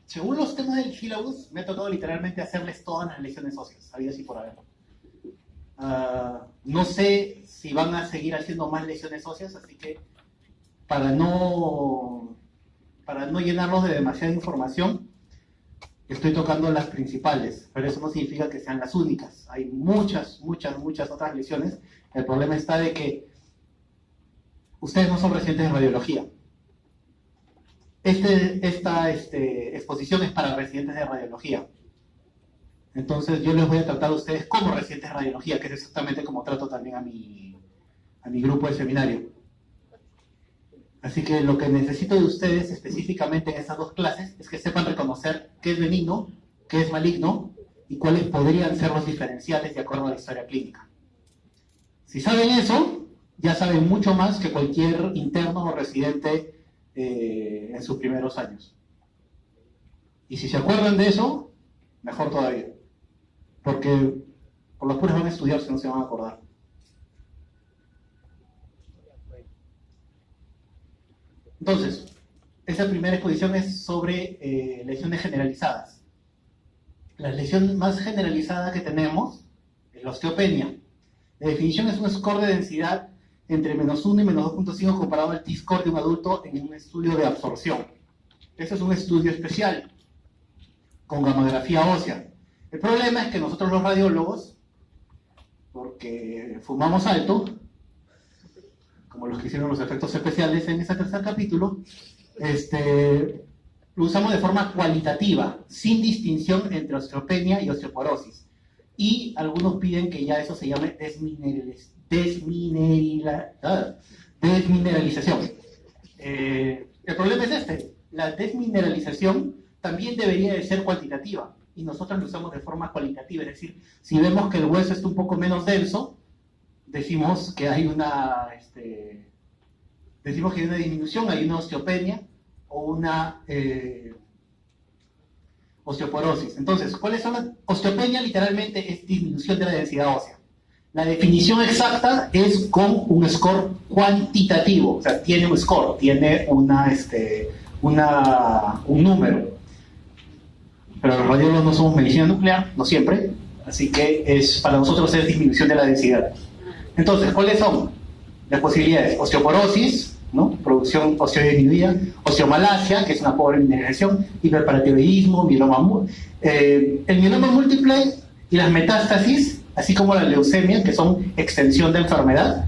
Según los temas del syllabus, me ha tocado literalmente hacerles todas las lesiones óseas, habidas y por haber. No sé si van a seguir haciendo más lesiones óseas, así que para no llenarlos de demasiada información, estoy tocando las principales, pero eso no significa que sean las únicas. Hay muchas otras lesiones. El problema está de que ustedes no son residentes de radiología. Esta exposición es para residentes de radiología. Entonces yo les voy a tratar a ustedes como residentes de radiología, que es exactamente como trato también a mi grupo de seminario. Así que lo que necesito de ustedes específicamente en estas dos clases es que sepan reconocer qué es benigno, qué es maligno y cuáles podrían ser los diferenciales de acuerdo a la historia clínica. Si saben eso, ya saben mucho más que cualquier interno o residente en sus primeros años. Y si se acuerdan de eso, mejor todavía. Porque por las puras van a estudiar si no se van a acordar. Entonces, esa primera exposición es sobre lesiones generalizadas. La lesión más generalizada que tenemos es la osteopenia. La definición es un score de densidad entre -1 y -2.5 comparado al T-score de un adulto en un estudio de absorción. Este es un estudio especial con gamografía ósea. El problema es que nosotros los radiólogos, porque fumamos alto, como los que hicieron los efectos especiales en ese tercer capítulo, lo usamos de forma cualitativa, sin distinción entre osteopenia y osteoporosis. Y algunos piden que ya eso se llame desmineralización. El problema es la desmineralización también debería de ser cuantitativa, y nosotros lo usamos de forma cualitativa, es decir, si vemos que el hueso está un poco menos denso, decimos que hay una disminución, hay una osteopenia o una osteoporosis. Entonces, ¿cuáles son las? Osteopenia literalmente es disminución de la densidad ósea. La definición exacta es con un score cuantitativo, o sea, tiene un score, tiene un número. Pero los radiólogos no somos medicina nuclear, no siempre, así que para nosotros es disminución de la densidad. Entonces, ¿cuáles son las posibilidades? Osteoporosis, ¿no? Producción ósea disminuida, osteomalacia, que es una pobre mineralización, hiperparatiroidismo, el mieloma múltiple y las metástasis, así como la leucemia, que son extensión de enfermedad.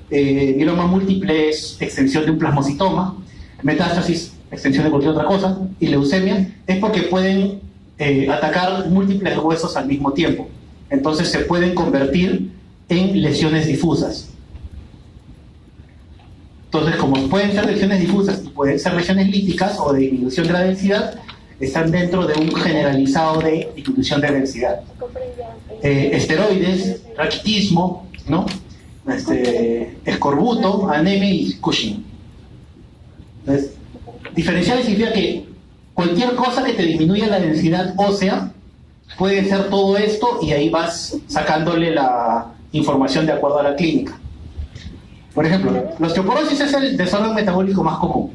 Mieloma múltiple es extensión de un plasmocitoma, metástasis, extensión de cualquier otra cosa, y leucemia es porque pueden atacar múltiples huesos al mismo tiempo. Entonces se pueden convertir en lesiones difusas. Entonces, como pueden ser lesiones difusas y pueden ser lesiones líticas o de disminución de la densidad, están dentro de un generalizado de disminución de densidad. Esteroides, raquitismo, ¿no? Escorbuto, anemia y Cushing. Entonces, diferenciales significa que cualquier cosa que te disminuya la densidad ósea puede ser todo esto, y ahí vas sacándole la información de acuerdo a la clínica. Por ejemplo, la osteoporosis es el desorden metabólico más común.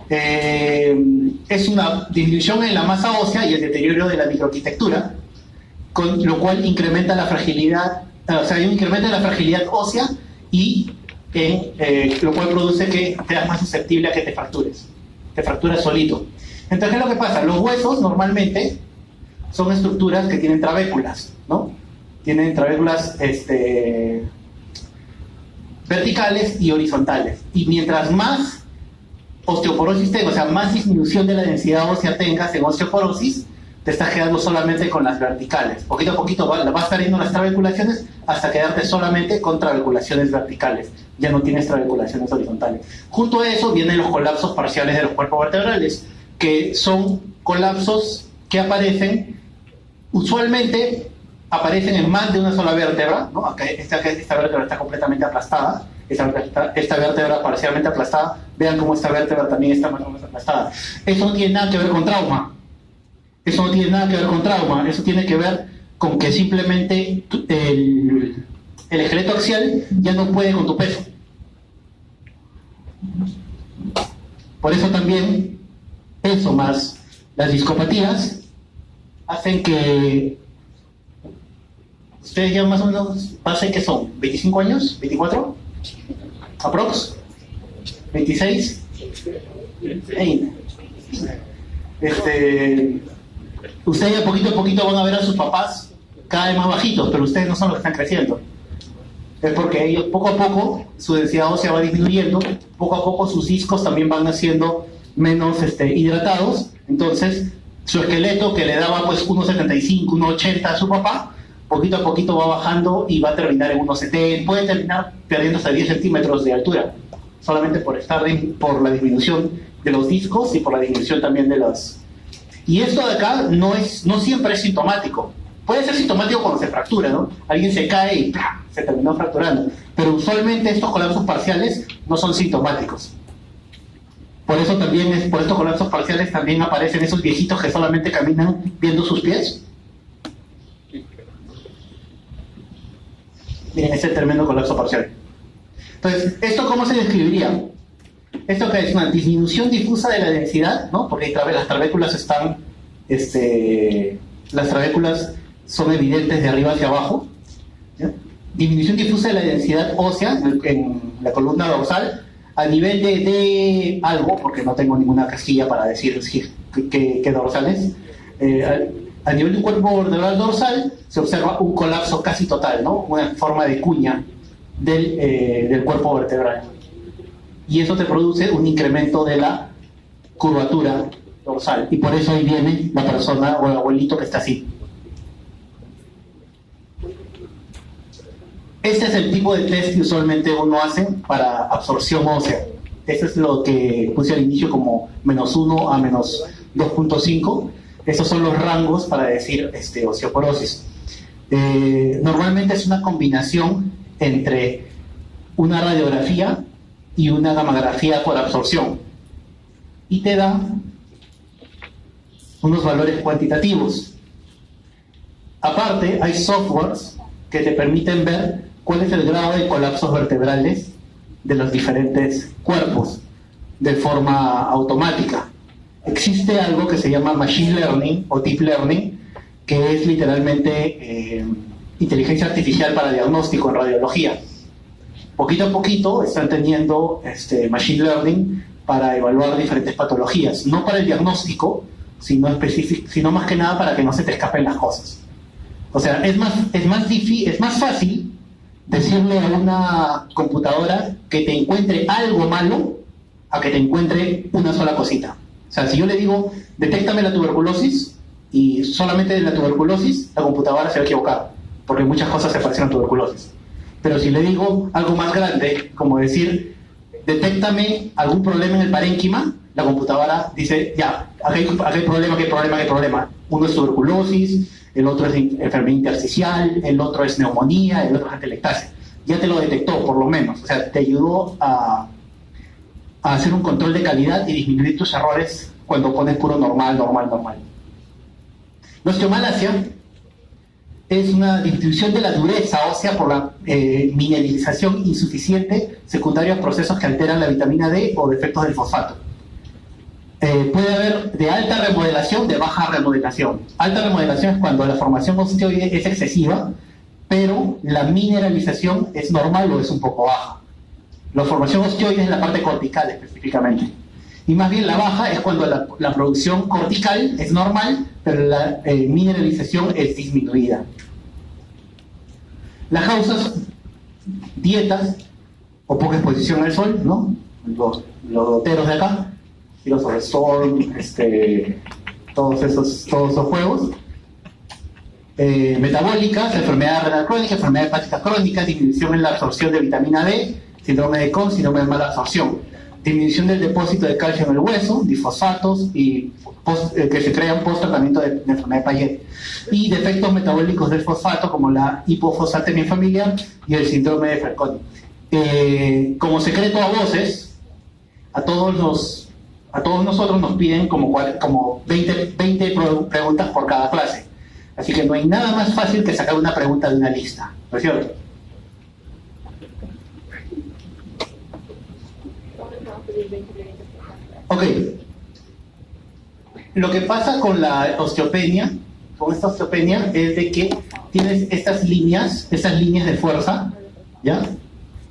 Es una disminución en la masa ósea y el deterioro de la microarquitectura, con lo cual incrementa la fragilidad, hay un incremento de la fragilidad ósea, y lo cual produce que seas más susceptible a que te fracturas solito. Entonces, ¿qué es lo que pasa? Los huesos normalmente son estructuras que tienen trabéculas, ¿no? Tienen trabéculas verticales y horizontales. Y mientras más osteoporosis tengas, o sea, más disminución de la densidad ósea tengas en osteoporosis, te estás quedando solamente con las verticales. Poquito a poquito vas perdiendo las trabeculaciones hasta quedarte solamente con trabeculaciones verticales. Ya no tienes trabeculaciones horizontales. Junto a eso vienen los colapsos parciales de los cuerpos vertebrales, que son colapsos que usualmente aparecen en más de una sola vértebra, ¿no? Acá, esta vértebra está completamente aplastada, esta vértebra parcialmente aplastada. Vean cómo esta vértebra también está más o menos aplastada. Eso no tiene nada que ver con trauma. Eso tiene que ver con que simplemente el esqueleto axial ya no puede con tu peso. Por eso también, eso más las discopatías, hacen que ustedes ya más o menos pasen, ¿qué son? ¿25 años? ¿24? ¿Aprox? ¿26? 20. Ustedes ya poquito a poquito van a ver a sus papás cada vez más bajitos, pero ustedes no son los que están creciendo. Es porque ellos poco a poco su densidad ósea va disminuyendo, poco a poco sus discos también van haciendo menos hidratados, entonces su esqueleto que le daba pues 1,75, 1,80 a su papá, poquito a poquito va bajando y va a terminar en 1,70, puede terminar perdiendo hasta 10 centímetros de altura, solamente por por la disminución de los discos y por la disminución también de los... Y esto de acá no siempre es sintomático. Puede ser sintomático cuando se fractura, ¿no? Alguien se cae y ¡plá!, se terminó fracturando. Pero usualmente estos colapsos parciales no son sintomáticos. Por eso también, por estos colapsos parciales también aparecen esos viejitos que solamente caminan viendo sus pies. Miren, ese es el tremendo colapso parcial. Entonces, ¿esto cómo se describiría? Esto que es una disminución difusa de la densidad, ¿no? Porque las trabéculas están, las trabéculas son evidentes de arriba hacia abajo, ¿ya? Disminución difusa de la densidad ósea en la columna dorsal a nivel de algo, porque no tengo ninguna casquilla para decir qué dorsal es. A nivel de un cuerpo vertebral dorsal se observa un colapso casi total, ¿no? Una forma de cuña del cuerpo vertebral. Y eso te produce un incremento de la curvatura dorsal. Y por eso ahí viene la persona o el abuelito que está así. Este es el tipo de test que usualmente uno hace para absorción ósea. Este es lo que puse al inicio como -1 a -2.5. Estos son los rangos para decir osteoporosis. Normalmente es una combinación entre una radiografía y una gammagrafía por absorción. Y te da unos valores cuantitativos. Aparte, hay softwares que te permiten ver cuál es el grado de colapsos vertebrales de los diferentes cuerpos de forma automática. Existe algo que se llama Machine Learning o Deep Learning, que es literalmente inteligencia artificial para diagnóstico en radiología. Poquito a poquito están teniendo Machine Learning para evaluar diferentes patologías, no para el diagnóstico, sino más que nada para que no se te escapen las cosas. O sea, es más fácil decirle a una computadora que te encuentre algo malo a que te encuentre una sola cosita. O sea, si yo le digo, detéctame la tuberculosis, y solamente de la tuberculosis, la computadora se va a equivocar, porque muchas cosas se parecen a tuberculosis. Pero si le digo algo más grande, como decir, detéctame algún problema en el parénquima, la computadora dice, ya, aquí hay problema. Uno es tuberculosis, el otro es enfermedad intersticial, el otro es neumonía, el otro es atelectasia. Ya te lo detectó, por lo menos. O sea, te ayudó a hacer un control de calidad y disminuir tus errores cuando pones puro normal. La osteomalacia es una distribución de la dureza ósea por la mineralización insuficiente secundaria a procesos que alteran la vitamina D o defectos del fosfato. Puede haber de alta remodelación, de baja remodelación. Alta remodelación es cuando la formación osteoide es excesiva, pero la mineralización es normal o es un poco baja. La formación osteoide es la parte cortical específicamente. Y más bien la baja es cuando la producción cortical es normal, pero la mineralización es disminuida. Las causas, dietas o poca exposición al sol, ¿no? Los doteros de acá, girosol, sol, todos esos juegos. Metabólicas, enfermedad renal crónica, enfermedad hepática crónica, disminución en la absorción de vitamina D, síndrome de Crohn, síndrome de mala absorción, disminución del depósito de calcio en el hueso, difosfatos y que se crean post tratamiento de enfermedad de Payet, y defectos metabólicos del fosfato como la hipofosfatemia familiar y el síndrome de Fanconi. Como secreto a voces, a todos nosotros nos piden como 20 preguntas por cada clase. Así que no hay nada más fácil que sacar una pregunta de una lista, ¿no es cierto? Ok. Lo que pasa con la osteopenia, con esta osteopenia, es de que tienes estas líneas de fuerza, ¿ya?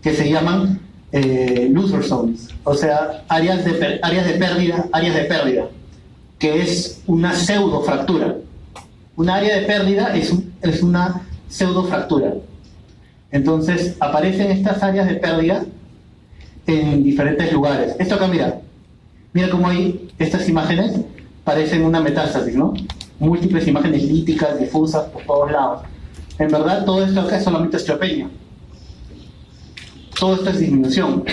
Que se llaman loser zones, o sea, áreas de pérdida, que es una pseudofractura. Una área de pérdida es una pseudofractura. Entonces, aparecen estas áreas de pérdida en diferentes lugares. Esto acá, mira cómo hay estas imágenes, parecen una metástasis, ¿no? Múltiples imágenes líticas, difusas por todos lados. En verdad, todo esto acá es solamente osteopenia. Todo esto es disminución.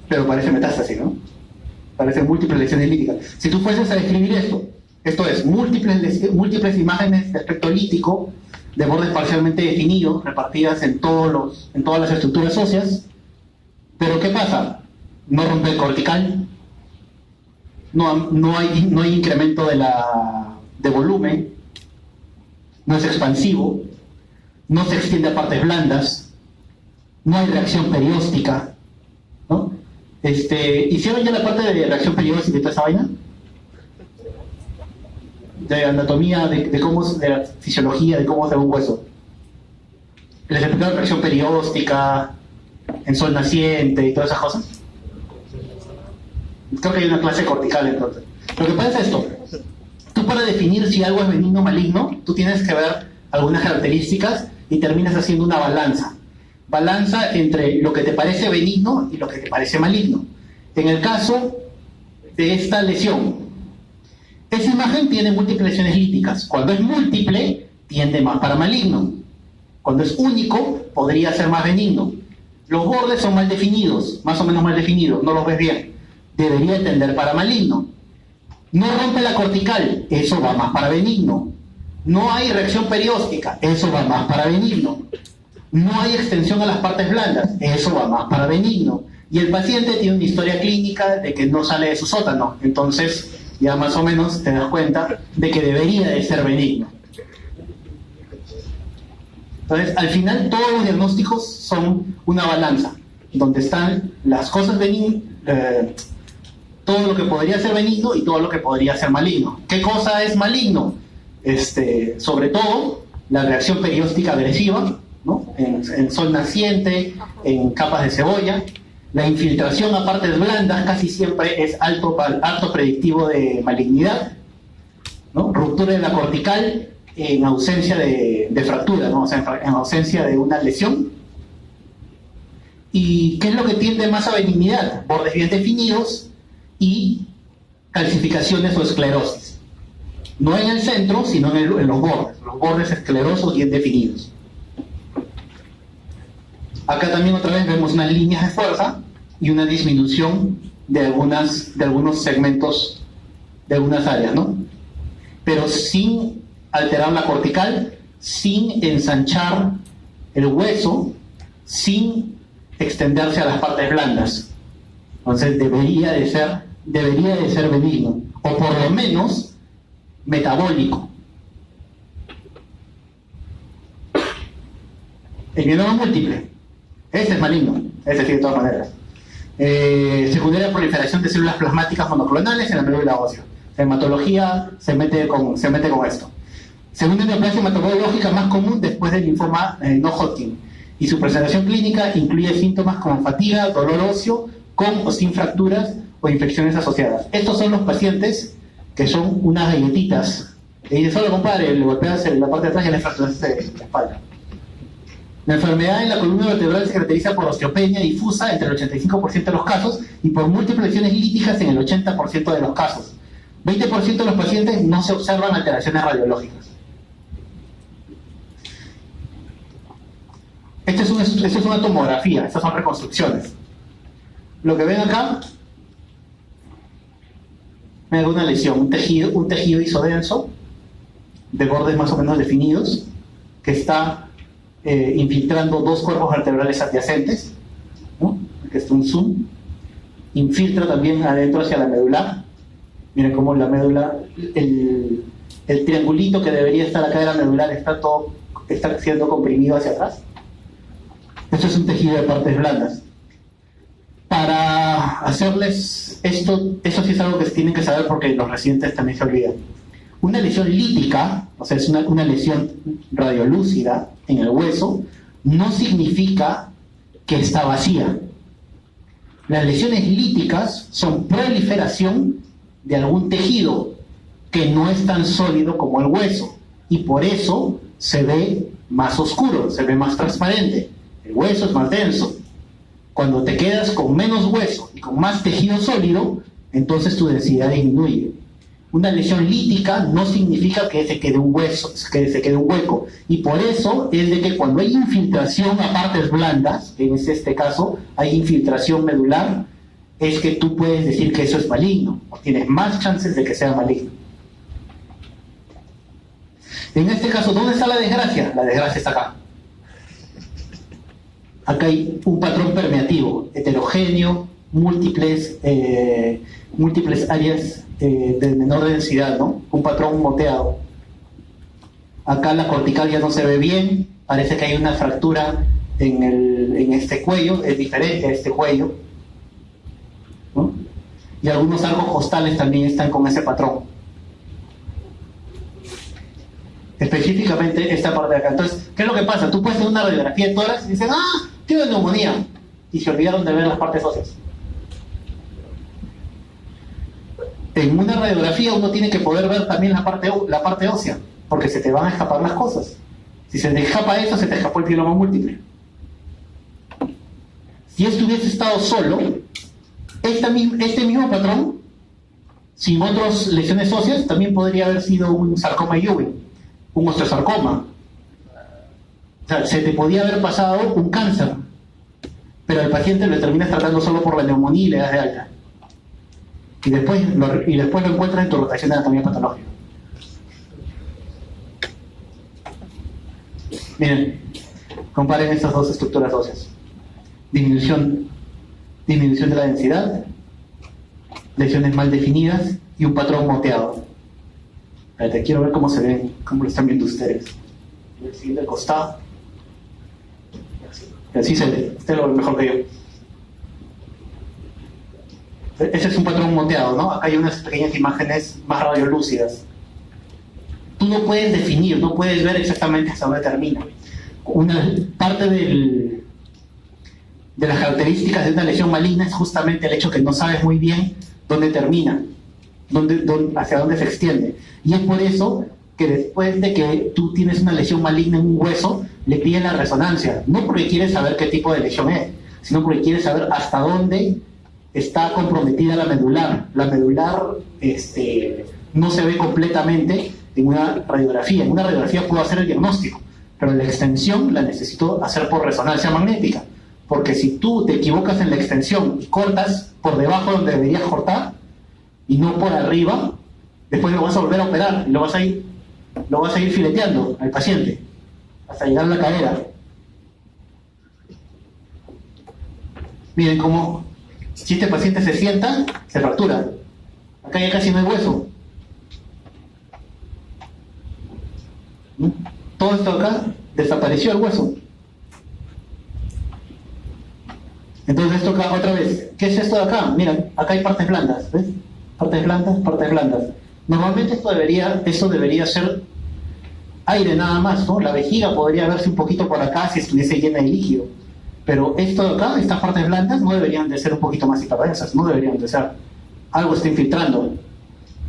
Pero parece metástasis, ¿no? Parecen múltiples lesiones líticas. Si tú fueses a describir esto es múltiples imágenes de aspecto lítico, de bordes parcialmente definidos, repartidas en todas las estructuras óseas. Pero ¿qué pasa? No rompe el cortical, no hay incremento de volumen, no es expansivo, no se extiende a partes blandas, no hay reacción perióstica, ¿no? ¿Hicieron ya la parte de reacción perióstica y toda esa vaina? De anatomía, de la fisiología, de cómo se ve un hueso. Les explicaron reacción perióstica, en sol naciente y todas esas cosas. Creo que hay una clase cortical entonces. Lo que pasa es esto. Tú, para definir si algo es benigno o maligno, tú tienes que ver algunas características y terminas haciendo una balanza. Balanza entre lo que te parece benigno y lo que te parece maligno. En el caso de esta lesión, esa imagen tiene múltiples lesiones líticas. Cuando es múltiple, tiende más para maligno. Cuando es único, podría ser más benigno. Los bordes son mal definidos, más o menos mal definidos, no los ves bien. Debería tender para maligno. No rompe la cortical, eso va más para benigno. No hay reacción perióstica, eso va más para benigno. No hay extensión a las partes blandas, eso va más para benigno. Y el paciente tiene una historia clínica de que no sale de su sótano, entonces ya más o menos te das cuenta de que debería de ser benigno. Entonces, al final, todos los diagnósticos son una balanza, donde están las cosas benignas, todo lo que podría ser benigno y todo lo que podría ser maligno. ¿Qué cosa es maligno? Sobre todo, la reacción perióstica agresiva, ¿no? En sol naciente, en capas de cebolla. La infiltración a partes blandas casi siempre es alto predictivo de malignidad, ¿no? Ruptura de la cortical en ausencia de fractura, ¿no? O sea, en ausencia de una lesión. ¿Y qué es lo que tiende más a benignidad? Bordes bien definidos y calcificaciones o esclerosis. No en el centro, sino en los bordes esclerosos bien definidos. Acá también otra vez vemos unas líneas de fuerza y una disminución de algunos segmentos de algunas áreas, ¿no? Pero sin alterar la cortical, sin ensanchar el hueso, sin extenderse a las partes blandas. Entonces debería de ser benigno, o por lo menos metabólico. El mieloma múltiple, ese es maligno, ese sí de todas maneras. Secundaria proliferación de células plasmáticas monoclonales en la médula ósea. La hematología se mete con esto. Segunda neoplasia hematológica más común después del linfoma no Hodgkin, y su presentación clínica incluye síntomas como fatiga, dolor óseo, con o sin fracturas o infecciones asociadas. Estos son los pacientes que son unas galletitas. Y dice, solo compadre, le golpeas en la parte de atrás y le fracturas la espalda. La enfermedad en la columna vertebral se caracteriza por osteopenia difusa entre el 85% de los casos y por múltiples lesiones líticas en el 80% de los casos. 20% de los pacientes no se observan alteraciones radiológicas. Esto es una tomografía, estas son reconstrucciones. Lo que ven acá, me da una lesión, un tejido isodenso, de bordes más o menos definidos, que está infiltrando dos cuerpos vertebrales adyacentes, ¿no? Aquí está un zoom, infiltra también adentro hacia la medular. Miren cómo la médula, el triangulito que debería estar acá de la medular está siendo comprimido hacia atrás. Esto es un tejido de partes blandas. Para hacerles esto sí es algo que tienen que saber porque los residentes también se olvidan. Una lesión lítica, o sea, es una lesión radiolúcida en el hueso, no significa que está vacía. Las lesiones líticas son proliferación de algún tejido que no es tan sólido como el hueso y por eso se ve más oscuro, se ve más transparente. El hueso es más denso. Cuando te quedas con menos hueso y con más tejido sólido, entonces tu densidad disminuye. Una lesión lítica no significa que se quede un hueso, que se quede un hueco. Y por eso es de que cuando hay infiltración a partes blandas, en este caso hay infiltración medular, es que tú puedes decir que eso es maligno, o tienes más chances de que sea maligno. En este caso, ¿dónde está la desgracia? La desgracia está acá. Acá hay un patrón permeativo, heterogéneo, múltiples áreas de menor densidad, ¿no? Un patrón moteado. Acá la cortical ya no se ve bien, parece que hay una fractura en este cuello, es diferente a este cuello, ¿no? Y algunos arcos costales también están con ese patrón. Específicamente esta parte de acá. Entonces, ¿qué es lo que pasa? Tú puedes hacer una radiografía de tórax y dices, tiene neumonía, y se olvidaron de ver las partes óseas. En una radiografía uno tiene que poder ver también la parte ósea, porque se te van a escapar las cosas. Si se te escapa eso, se te escapó el pieloma múltiple. Si esto hubiese estado solo, este mismo patrón, sin otras lesiones óseas, también podría haber sido un sarcoma Ewing, un osteosarcoma. O sea, se te podía haber pasado un cáncer, pero al paciente lo terminas tratando solo por la neumonía y le das de alta. Y después lo encuentras en tu rotación de anatomía patológica. Miren, comparen estas dos estructuras óseas. Disminución de la densidad, lesiones mal definidas y un patrón moteado. Te quiero ver cómo se ven, cómo lo están viendo ustedes. El siguiente al costado. Y así se ve. Este lo ve mejor que yo. Ese es un patrón moteado, ¿no? Acá hay unas pequeñas imágenes más radiolúcidas. Tú no puedes definir, no puedes ver exactamente hasta dónde termina. Una parte de las características de una lesión maligna es justamente el hecho que no sabes muy bien dónde termina, hacia dónde se extiende. Y es por eso que después de que tú tienes una lesión maligna en un hueso, le piden la resonancia. No porque quieres saber qué tipo de lesión es, sino porque quieres saber hasta dónde está comprometida la medular. La medular no se ve completamente en una radiografía. En una radiografía puedo hacer el diagnóstico, pero la extensión la necesito hacer por resonancia magnética. Porque si tú te equivocas en la extensión y cortas por debajo donde deberías cortar y no por arriba, después lo vas a volver a operar y lo vas a ir fileteando al paciente hasta llegar a la cadera. Miren cómo si este paciente se sienta, se fractura. Acá ya casi no hay hueso. Todo esto acá desapareció el hueso. Entonces esto acá, otra vez, ¿qué es esto de acá? Mira, acá hay partes blandas, ¿ves? Partes blandas, partes blandas. Normalmente esto debería ser aire nada más, ¿no? La vejiga podría verse un poquito por acá si estuviese llena de líquido. Pero esto de acá, estas partes blandas, no deberían de ser un poquito más hiperdensas, no deberían de ser. Algo está infiltrando.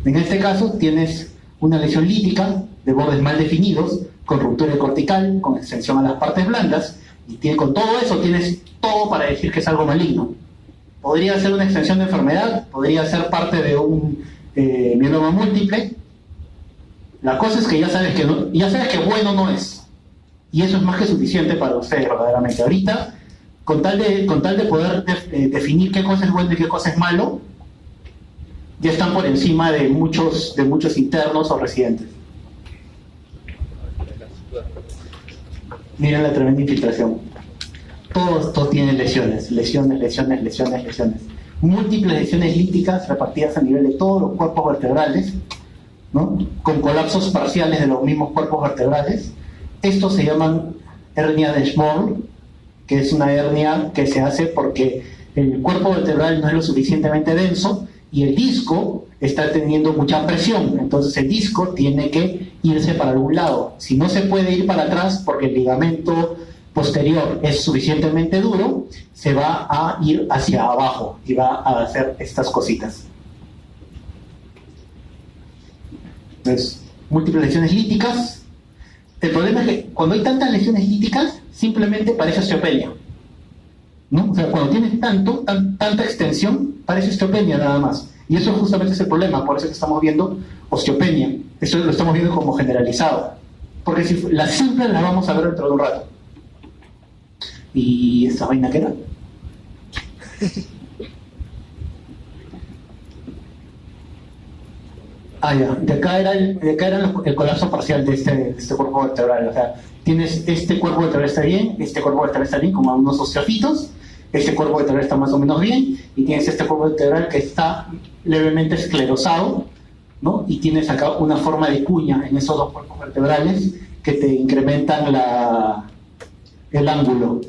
En este caso tienes una lesión lítica de bordes mal definidos, con ruptura cortical, con extensión a las partes blandas, y con todo eso tienes todo para decir que es algo maligno. Podría ser una extensión de enfermedad, podría ser parte de un mieloma múltiple. La cosa es que ya sabes que bueno no es. Y eso es más que suficiente para ustedes verdaderamente. Ahorita, con tal de poder definir qué cosa es bueno y qué cosa es malo, ya están por encima de muchos internos o residentes. Miren la tremenda infiltración. Todos tienen lesiones. Múltiples lesiones líticas repartidas a nivel de todos los cuerpos vertebrales, ¿no? Con colapsos parciales de los mismos cuerpos vertebrales. Estos se llaman hernia de Schmoll, que es una hernia que se hace porque el cuerpo vertebral no es lo suficientemente denso y el disco está teniendo mucha presión, entonces el disco tiene que irse para algún lado. Si no se puede ir para atrás porque el ligamento posterior es suficientemente duro, se va a ir hacia abajo y va a hacer estas cositas. Entonces, múltiples lesiones líticas. El problema es que cuando hay tantas lesiones líticas, simplemente parece osteopenia, ¿no? O sea, cuando tienes tanta extensión, parece osteopenia nada más. Y eso justamente es el problema, por eso que estamos viendo osteopenia. Eso lo estamos viendo como generalizado. Porque si las simples las vamos a ver dentro de un rato. ¿Y esta vaina qué era? Ya. De acá era el colapso parcial de este cuerpo vertebral. O sea, tienes este cuerpo vertebral está bien, este cuerpo vertebral está bien, como unos osteofitos. Este cuerpo vertebral está más o menos bien, y tienes este cuerpo vertebral que está levemente esclerosado, ¿no? Y tienes acá una forma de cuña en esos dos cuerpos vertebrales que te incrementan el ángulo.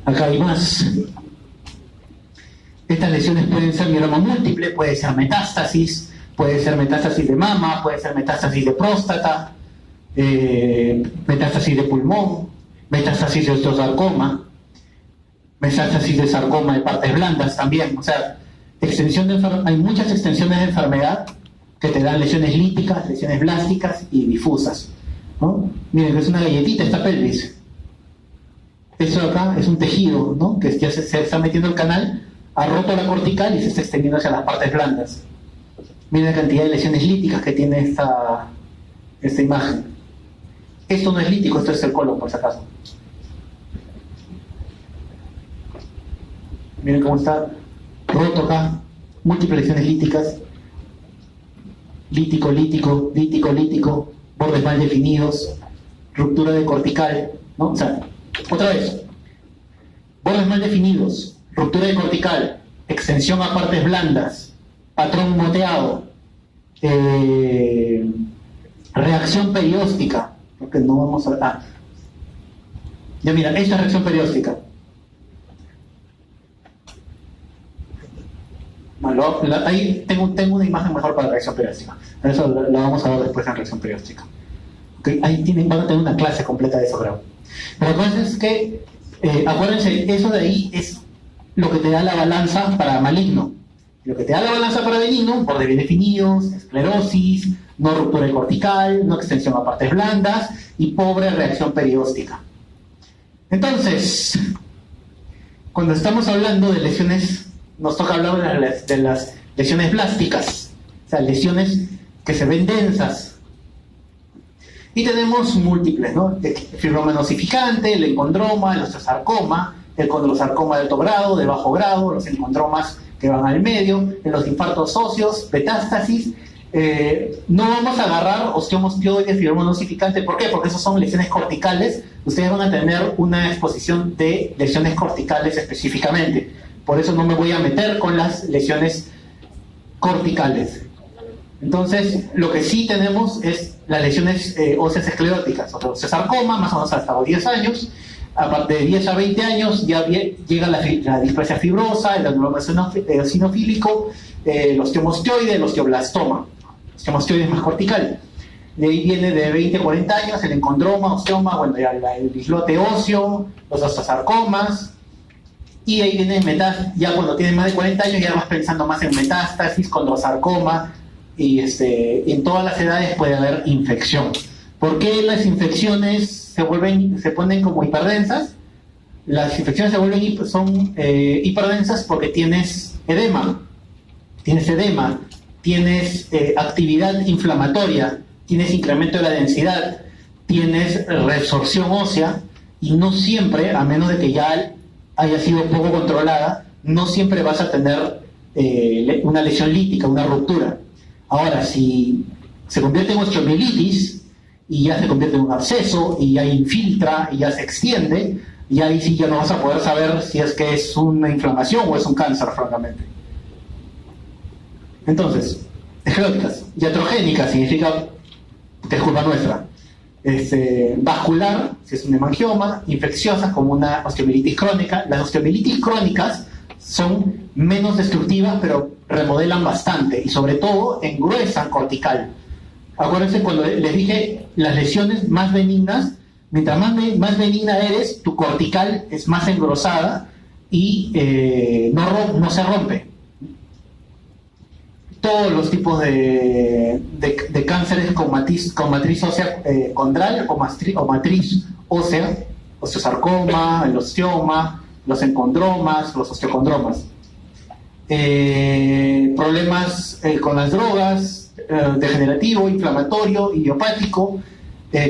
Acá hay más. Estas lesiones pueden ser mieloma múltiple, puede ser metástasis de mama, puede ser metástasis de próstata, metástasis de pulmón, metástasis de osteosarcoma, metástasis de sarcoma de partes blandas también. O sea, hay muchas extensiones de enfermedad que te dan lesiones líticas, lesiones blásticas y difusas, ¿no? Miren, que es una galletita esta pelvis. Eso acá es un tejido, ¿no? Que ya se está metiendo el canal, ha roto la cortical y se está extendiendo hacia las partes blandas. Miren la cantidad de lesiones líticas que tiene esta imagen. Esto no es lítico, esto es el colon, por si acaso. Miren cómo está roto acá, múltiples lesiones líticas. Lítico, bordes mal definidos, ruptura de cortical, ¿no? O sea, otra vez, bordes mal definidos, ruptura de cortical, extensión a partes blandas, patrón moteado, reacción perióstica, porque no vamos a... ya mira, esta reacción perióstica. Bueno, ahí tengo una imagen mejor para la reacción perióstica. Eso la vamos a ver después en reacción perióstica. ¿Okay? Ahí van a tener una clase completa de eso, creo. Pero entonces es que, acuérdense, eso de ahí es lo que te da la balanza para maligno. Lo que te da la balanza para benigno, bordes bien definidos, esclerosis, no ruptura de cortical, no extensión a partes blandas y pobre reacción perióstica. Entonces, cuando estamos hablando de lesiones, nos toca hablar de las lesiones blásticas, o sea, lesiones que se ven densas. Y tenemos múltiples, ¿no? El fibroma nosificante, el encondroma, el osteosarcoma, el condrosarcoma de alto grado, de bajo grado, los encondromas que van al medio, en los infartos óseos, metástasis. No vamos a agarrar osteomostioides, fibroma nosificante. ¿Por qué? Porque esos son lesiones corticales. Ustedes van a tener una exposición de lesiones corticales específicamente. Por eso no me voy a meter con las lesiones corticales. Entonces, lo que sí tenemos es las lesiones óseas escleróticas, o sea, sarcoma, más o menos hasta los 10 años. Aparte de 10 a 20 años ya llega la displasia fibrosa, el adenocarcinoma eosinofílico, el osteomostioide, el osteoblastoma. El osteomostioide es más cortical. De ahí viene de 20 a 40 años el encondroma, osteoma, bueno, ya el islote óseo, los osteosarcomas. Y ahí viene ya cuando tienen más de 40 años ya vas pensando más en metástasis, condrosarcoma, y en todas las edades puede haber infección. ¿Por qué las infecciones se ponen como hiperdensas? Las infecciones son hiperdensas porque tienes edema, tienes actividad inflamatoria, tienes incremento de la densidad, tienes resorción ósea, y no siempre, a menos de que ya haya sido poco controlada, no siempre vas a tener una lesión lítica, una ruptura. Ahora, si se convierte en osteomielitis y ya se convierte en un absceso y ya infiltra y ya se extiende, y ahí sí ya no vas a poder saber si es que es una inflamación o es un cáncer, francamente. Entonces, escleróticas. Iatrogénicas significa que es culpa nuestra. vascular, si es un hemangioma, infecciosas como una osteomielitis crónica. Las osteomielitis crónicas son menos destructivas, pero remodelan bastante y sobre todo engruesan cortical. Acuérdense cuando les dije las lesiones más benignas, mientras más benigna eres, tu cortical es más engrosada y no se rompe. Todos los tipos de cánceres con matriz ósea condral o matriz ósea, osteosarcoma, el osteoma, los encondromas, los osteocondromas. Problemas con las drogas, degenerativo, inflamatorio, idiopático,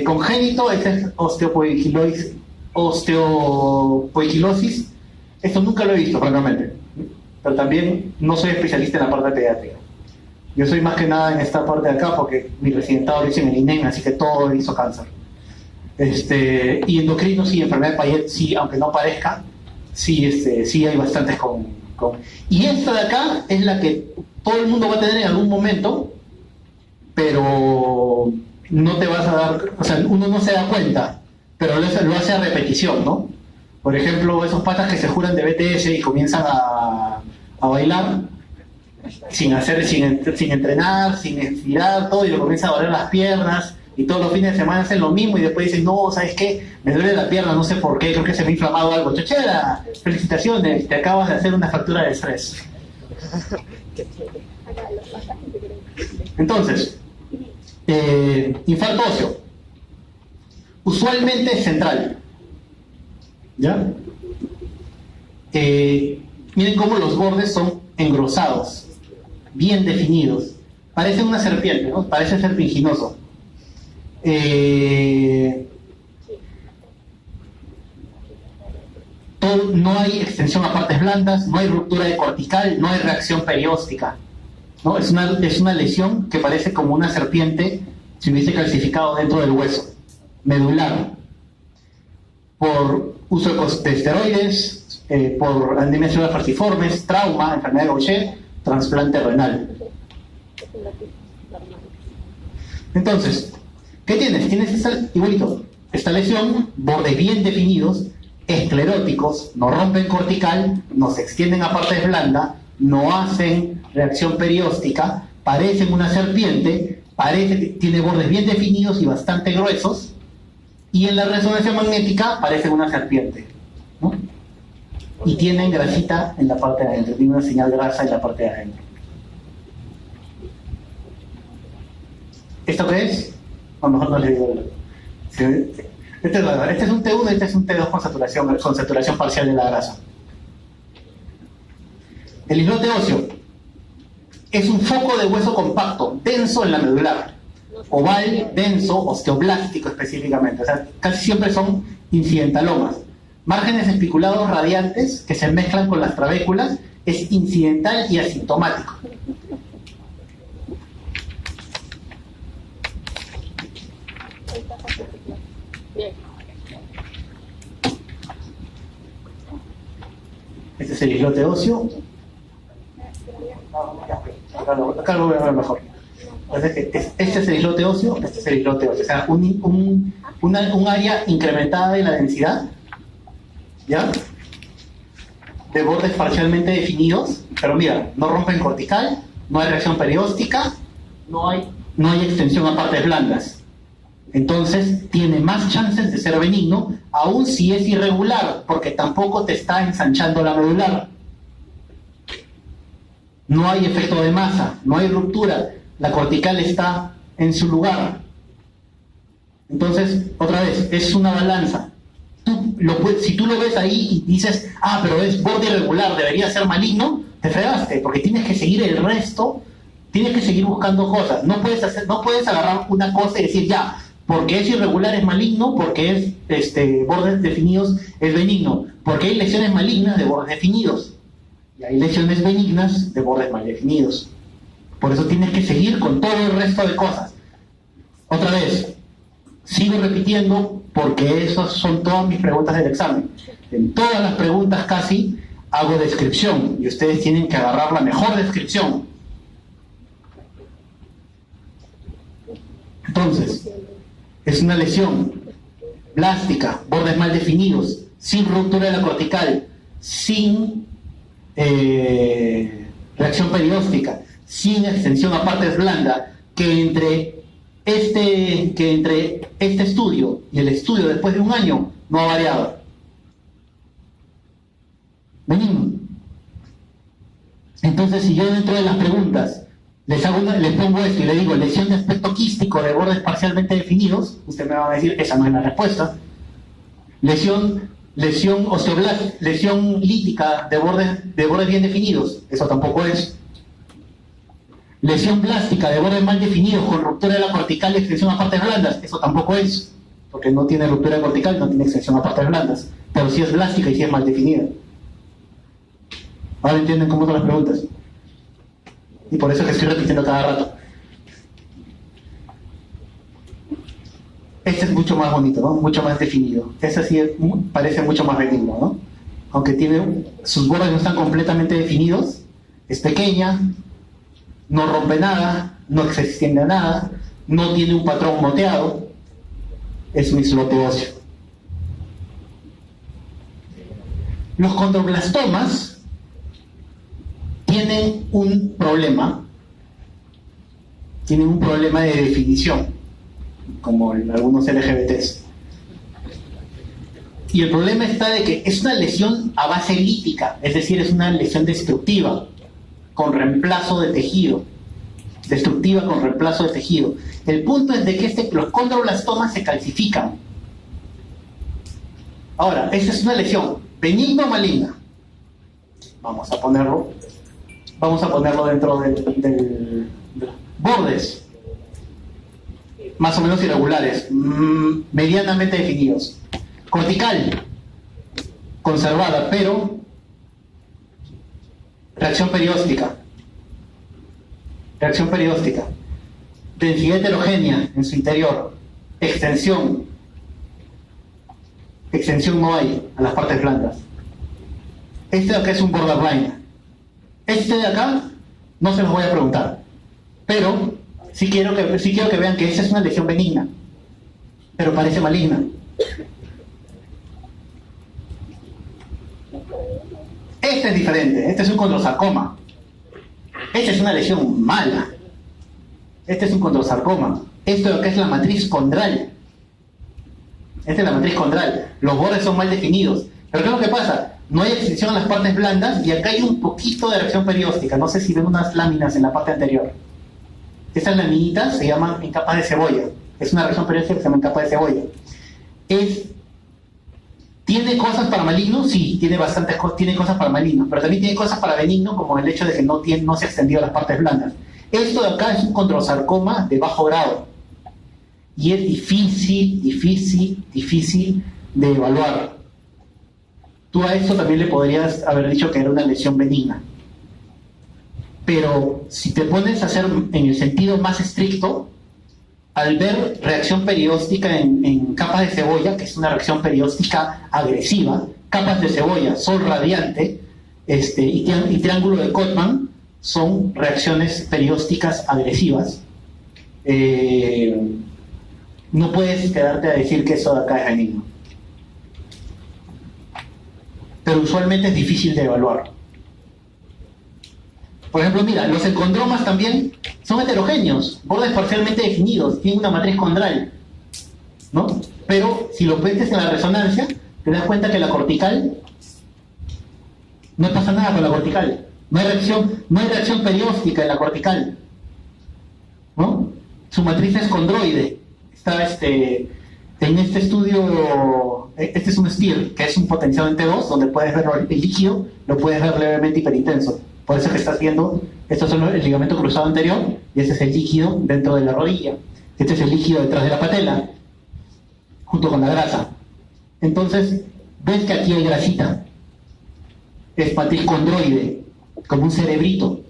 congénito, es osteopoiquilosis. Esto nunca lo he visto, francamente, pero también no soy especialista en la parte pediátrica. Yo soy más que nada en esta parte de acá porque mi residentado lo hice en el INEM, así que todo hizo cáncer. Y endocrino sí, enfermedad de Payet sí, aunque no parezca, sí hay bastantes Y esta de acá es la que todo el mundo va a tener en algún momento, pero no te vas a dar, o sea, uno no se da cuenta, pero lo hace a repetición, ¿no? Por ejemplo, esos patas que se juran de BTS y comienzan a bailar sin entrenar, sin estirar todo, y lo comienzan a doler las piernas, y todos los fines de semana hacen lo mismo, y después dicen, no, ¿sabes qué? Me duele la pierna, no sé por qué, creo que se me ha inflamado algo. Chochera, felicitaciones, te acabas de hacer una fractura de estrés. Entonces, infarto óseo, usualmente es central, ¿ya? Miren cómo los bordes son engrosados, bien definidos, parece una serpiente, ¿no? Parece serpinginoso. No hay extensión a partes blandas, no hay ruptura de cortical, no hay reacción perióstica, ¿no? Es una lesión que parece como una serpiente si hubiese calcificado dentro del hueso medular por uso de esteroides, por anemias celulares falciformes, trauma, enfermedad de Gaucher, trasplante renal. Entonces, ¿qué tienes? Tienes igualito, esta lesión, bordes bien definidos, escleróticos, no rompen cortical, no se extienden a partes blandas, no hacen reacción perióstica, parecen una serpiente, tiene bordes bien definidos y bastante gruesos, y en la resonancia magnética parecen una serpiente, ¿no? Y tienen grasita en la parte de adentro, tiene una señal grasa en la parte de adentro. ¿Esto qué es? A lo mejor no les digo. Este es un T1 y este es un T2 con saturación parcial de la grasa. El islote óseo es un foco de hueso compacto, denso en la medular, oval, denso, osteoblástico específicamente. O sea, casi siempre son incidentalomas. Márgenes espiculados radiantes que se mezclan con las trabéculas, es incidental y asintomático. Este es el islote óseo. Acá lo voy a ver mejor. Este es el islote óseo, este es el islote óseo. O sea, un área incrementada de la densidad, ¿ya? De bordes parcialmente definidos, pero mira, no rompen cortical, no hay reacción perióstica, no hay extensión a partes blandas. Entonces tiene más chances de ser benigno, aun si es irregular, porque tampoco te está ensanchando la medular. No hay efecto de masa, no hay ruptura, la cortical está en su lugar. Entonces, otra vez, es una balanza. Si tú lo ves ahí y dices, pero es borde irregular, debería ser maligno, te fregaste, porque tienes que seguir el resto, tienes que seguir buscando cosas. No puedes agarrar una cosa y decir, ya, porque es irregular es maligno, porque es bordes definidos es benigno, porque hay lesiones malignas de bordes definidos y hay lesiones benignas de bordes mal definidos. Por eso tienes que seguir con todo el resto de cosas. Otra vez, sigo repitiendo porque esas son todas mis preguntas del examen. En todas las preguntas casi hago descripción y ustedes tienen que agarrar la mejor descripción. Entonces, Es una lesión blástica, bordes mal definidos, sin ruptura de la cortical, sin reacción perióstica, sin extensión a partes blandas, que entre este estudio y el estudio después de un año no ha variado. Benigno. Entonces, si yo dentro de las preguntas les pongo esto y le digo lesión de aspecto quístico de bordes parcialmente definidos, usted me va a decir, esa no es la respuesta. Lesión osteoblástica, lesión lítica de bordes bien definidos, eso tampoco es. Lesión blástica de bordes mal definidos con ruptura de la cortical y extensión a partes blandas, eso tampoco es, porque no tiene ruptura cortical, no tiene extensión a partes blandas, pero sí es blástica y sí es mal definida. Ahora entienden cómo son las preguntas. Y por eso es que estoy repitiendo cada rato. Este es mucho más bonito, ¿no? Mucho más definido. Este sí parece mucho más benigno, ¿no? Aunque sus bordes no están completamente definidos, es pequeña, no rompe nada, no se extiende a nada, no tiene un patrón moteado, es un islote óseo. Los condroblastomas tienen un problema de definición, como en algunos LGBTs. Y el problema está de que es una lesión a base lítica, es decir, es una lesión destructiva, con reemplazo de tejido. Destructiva con reemplazo de tejido. El punto es de que los condroblastomas se calcifican. Ahora, esta es una lesión benigna o maligna. Vamos a ponerlo dentro de bordes más o menos irregulares, medianamente definidos. Cortical, conservada, pero reacción perióstica. Densidad heterogénea en su interior. Extensión no hay a las partes blandas. Este de acá es un borderline. Este de acá no se los voy a preguntar, pero sí quiero que vean que esta es una lesión benigna, pero parece maligna. Este es diferente, este es un condrosarcoma. Esta es una lesión mala. Este es un condrosarcoma. Esto de acá es la matriz condral. Esta es la matriz condral. Los bordes son mal definidos. Pero ¿qué es lo que pasa? No hay extensión a las partes blandas y acá hay un poquito de reacción perióstica. No sé si ven unas láminas en la parte anterior. Estas laminitas se llaman en capas de cebolla. Es una reacción perióstica que se llama en capa de cebolla. ¿Tiene cosas para malignos? Sí, tiene cosas para malignos, pero también tiene cosas para benignos, como el hecho de que no se ha extendido a las partes blandas. Esto de acá es un condrosarcoma de bajo grado. Y es difícil de evaluar. Tú a esto también le podrías haber dicho que era una lesión benigna. Pero si te pones a hacer en el sentido más estricto, al ver reacción perióstica en capas de cebolla, que es una reacción perióstica agresiva, capas de cebolla, sol radiante y triángulo de Cotman son reacciones periósticas agresivas. No puedes quedarte a decir que eso de acá es benigno. Pero usualmente es difícil de evaluar. Por ejemplo, mira, los encondromas también son heterogéneos, bordes parcialmente definidos, tienen una matriz condral, ¿no? Pero si lo metes en la resonancia, te das cuenta que la cortical, no pasa nada con la cortical, no hay reacción perióstica en la cortical, ¿no? Su matriz es condroide. Está en este estudio, este es un STIR, que es un potenciado en T2, donde puedes ver el líquido, lo puedes ver levemente hiperintenso. Por eso que estás viendo, estos son el ligamento cruzado anterior, y este es el líquido dentro de la rodilla. Este es el líquido detrás de la patela, junto con la grasa. Entonces, ves que aquí hay grasita. Es matriz condroide, como un cerebrito.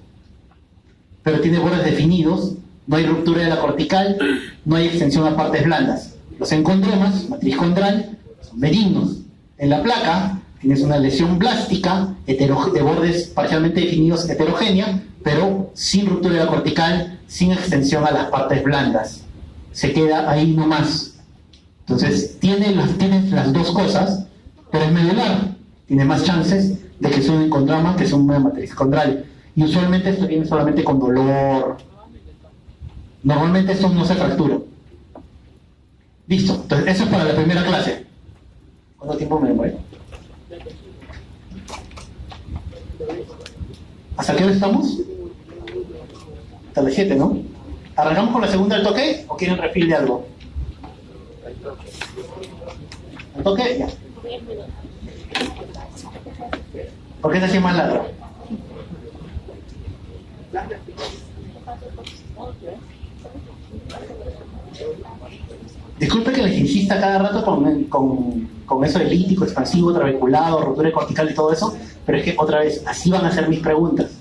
Pero tiene bordes definidos, no hay ruptura de la cortical, no hay extensión a partes blandas. Los encondromas, matriz condral, son benignos. En la placa tienes una lesión blástica de bordes parcialmente definidos, heterogénea, pero sin ruptura de la cortical, sin extensión a las partes blandas. Se queda ahí nomás. Entonces, tienes las dos cosas, pero es medular. Tiene más chances de que sea un encondrama que sea una matriz condral. Y usualmente esto viene solamente con dolor. Normalmente esto no se fractura. Listo. Entonces, eso es para la primera clase. ¿Cuánto tiempo me demoré? ¿Hasta qué hora estamos? Hasta las 7, ¿no? ¿Arrancamos con la segunda al toque o quieren refil de algo? ¿Al toque? Ya. ¿Por qué esta sí es más larga? Disculpe que les insista cada rato con eso de lítico, expansivo, trabeculado, rotura cortical y todo eso, pero es que otra vez, así van a ser mis preguntas.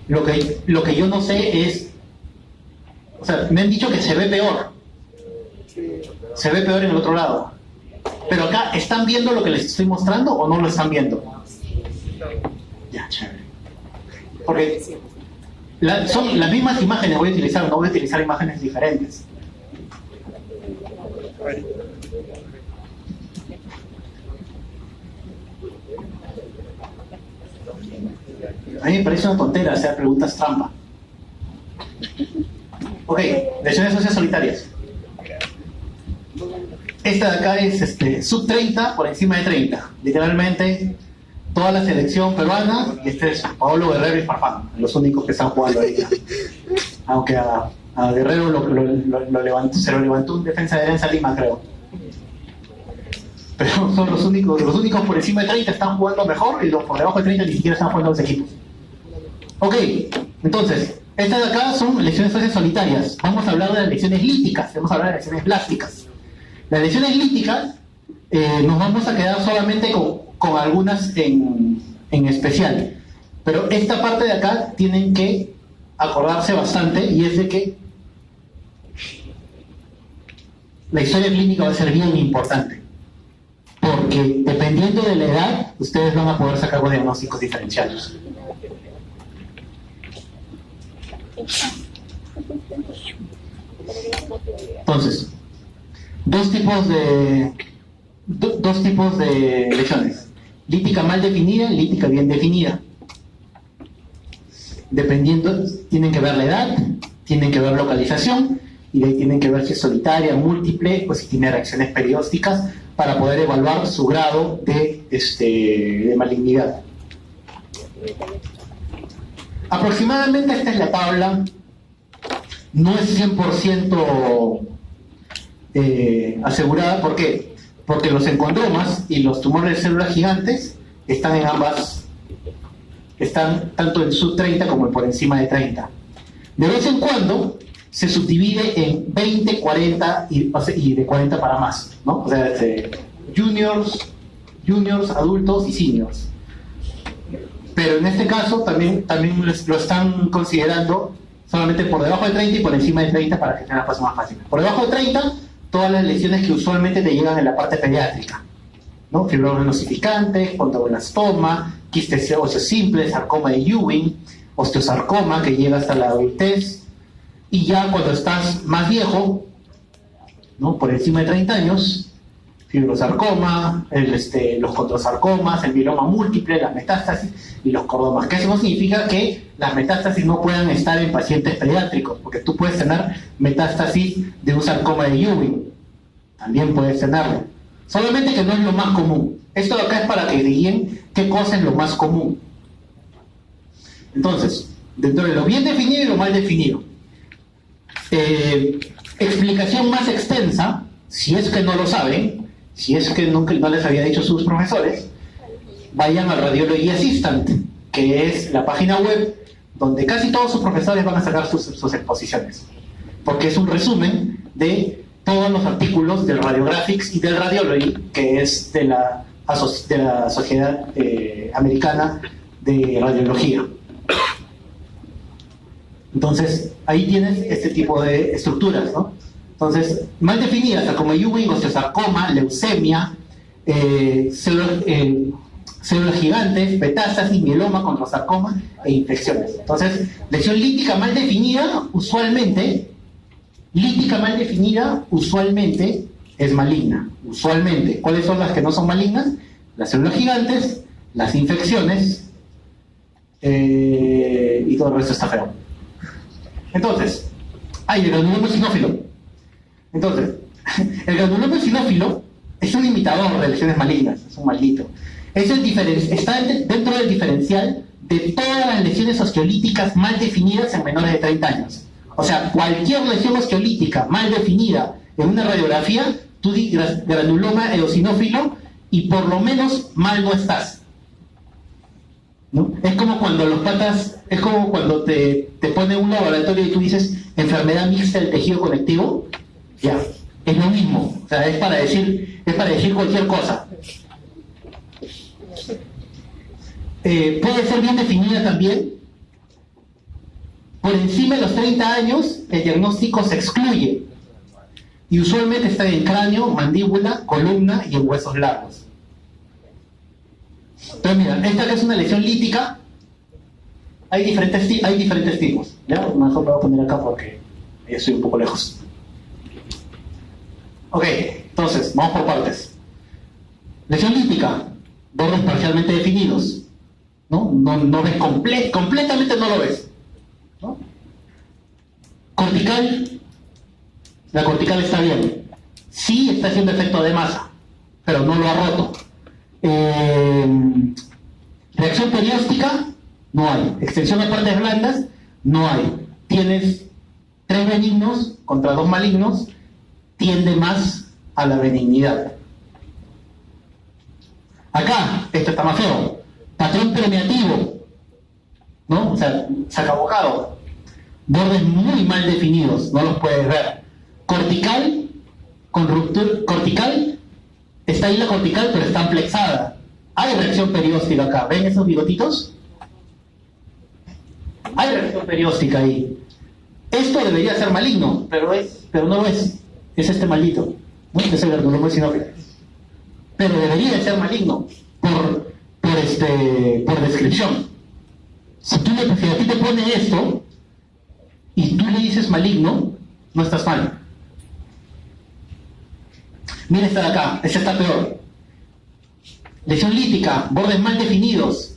Lo que yo no sé es, o sea, me han dicho que se ve peor. Se ve peor en el otro lado. Pero acá, ¿están viendo lo que les estoy mostrando o no lo están viendo? Ya, chévere. Porque son las mismas imágenes voy a utilizar, no voy a utilizar imágenes diferentes. A mí me parece una tontera hacer preguntas trampa. Ok, lesiones óseas solitarias. Esta de acá es sub 30 por encima de 30. Literalmente toda la selección peruana, y este es Paolo Guerrero y Farfán, los únicos que están jugando ahí. Aunque a Guerrero se lo levantó un defensa de Alianza Lima, creo. Pero son los únicos por encima de 30 están jugando mejor y los por debajo de 30 ni siquiera están jugando los equipos. Ok, entonces, estas de acá son lesiones óseas solitarias. Vamos a hablar de las lesiones líticas, vamos a hablar de lesiones plásticas. Las lesiones líticas nos vamos a quedar solamente con algunas en especial. Pero esta parte de acá tienen que acordarse bastante, y es de que la historia clínica va a ser bien importante. Porque dependiendo de la edad, ustedes van a poder sacar los diagnósticos diferenciales. Entonces, dos tipos de lesiones: lítica mal definida y lítica bien definida. Dependiendo, tienen que ver la edad, tienen que ver localización, y de ahí tienen que ver si es solitaria, múltiple, o si tiene reacciones periósticas, para poder evaluar su grado de malignidad. Aproximadamente esta es la tabla. No es 100% asegurada. ¿Por qué? Porque los encondromas y los tumores de células gigantes están en ambas, están tanto en sub 30 como en por encima de 30. De vez en cuando se subdivide en 20, 40 y de 40 para más, ¿no? O sea, juniors, adultos y seniors. Pero en este caso también lo están considerando solamente por debajo de 30 y por encima de 30 para que tengan las cosas más fáciles. Por debajo de 30, todas las lesiones que usualmente te llegan en la parte pediátrica, ¿no? Fibromas nosificantes, contoblastoma, quistes óseos simples, sarcoma de Ewing, osteosarcoma que llega hasta la adultez. Y ya cuando estás más viejo, ¿no? Por encima de 30 años, fibrosarcoma, los controsarcomas, el mieloma múltiple, las metástasis y los cordomas. Que eso no significa que las metástasis no puedan estar en pacientes pediátricos, porque tú puedes tener metástasis de un sarcoma de Ewing, también puedes tenerlo, solamente que no es lo más común. Esto de acá es para que digan qué cosa es lo más común. Entonces, dentro de lo bien definido y lo mal definido, explicación más extensa, si es que no lo saben, si es que nunca no les había dicho sus profesores, vayan al Radiology Assistant, que es la página web donde casi todos sus profesores van a sacar sus exposiciones, porque es un resumen de todos los artículos del Radiographics y del Radiology, que es de la Sociedad Americana de Radiología. Entonces, ahí tienes este tipo de estructuras, ¿no? Entonces, mal definidas, como Ewing, osteosarcoma, leucemia, células gigantes, metástasis, mieloma, controsarcoma e infecciones. Entonces, lesión lítica mal definida, usualmente es maligna, usualmente. ¿Cuáles son las que no son malignas? Las células gigantes, las infecciones, y todo el resto está feo. Entonces, el granuloma eosinófilo. Entonces, el granuloma eosinófilo es un imitador de lesiones malignas, es un maldito. Está dentro del diferencial de todas las lesiones osteolíticas mal definidas en menores de 30 años. O sea, cualquier lesión osteolítica mal definida en una radiografía, tú dices granuloma eosinófilo y por lo menos mal no estás, ¿no? Es como cuando te ponen un laboratorio y tú dices enfermedad mixta del tejido conectivo, ya, es lo mismo, o sea, es para decir cualquier cosa. Puede ser bien definida también. Por encima de los 30 años, el diagnóstico se excluye y usualmente está en cráneo, mandíbula, columna y en huesos largos. Entonces mira, esta que es una lesión lítica, hay diferentes tipos. ¿Ya? Mejor me voy a poner acá porque ya estoy un poco lejos. Ok, entonces, vamos por partes. Lesión lítica, bordes parcialmente definidos. No ves completamente, no lo ves, ¿no? Cortical, la cortical está bien. Sí está haciendo efecto de masa, pero no lo ha roto. Reacción perióstica, no hay. Extensión de partes blandas, no hay. Tienes 3 benignos contra 2 malignos, tiende más a la benignidad. Acá, esto está más feo. Patrón permeativo, ¿no? O sea, sacabocado. Bordes muy mal definidos, no los puedes ver. Cortical, con ruptura. Cortical, está ahí la cortical, pero está amplexada. Hay reacción perióstica acá. ¿Ven esos bigotitos? Hay reacción perióstica ahí. Esto debería ser maligno, pero no lo es. Es este maldito, ¿no? Es el granuloma eosinófilo. Pero debería ser maligno por descripción. Si a ti te pone esto y tú le dices maligno, no estás mal. Mira esta de acá, esta está peor. Lesión lítica, bordes mal definidos,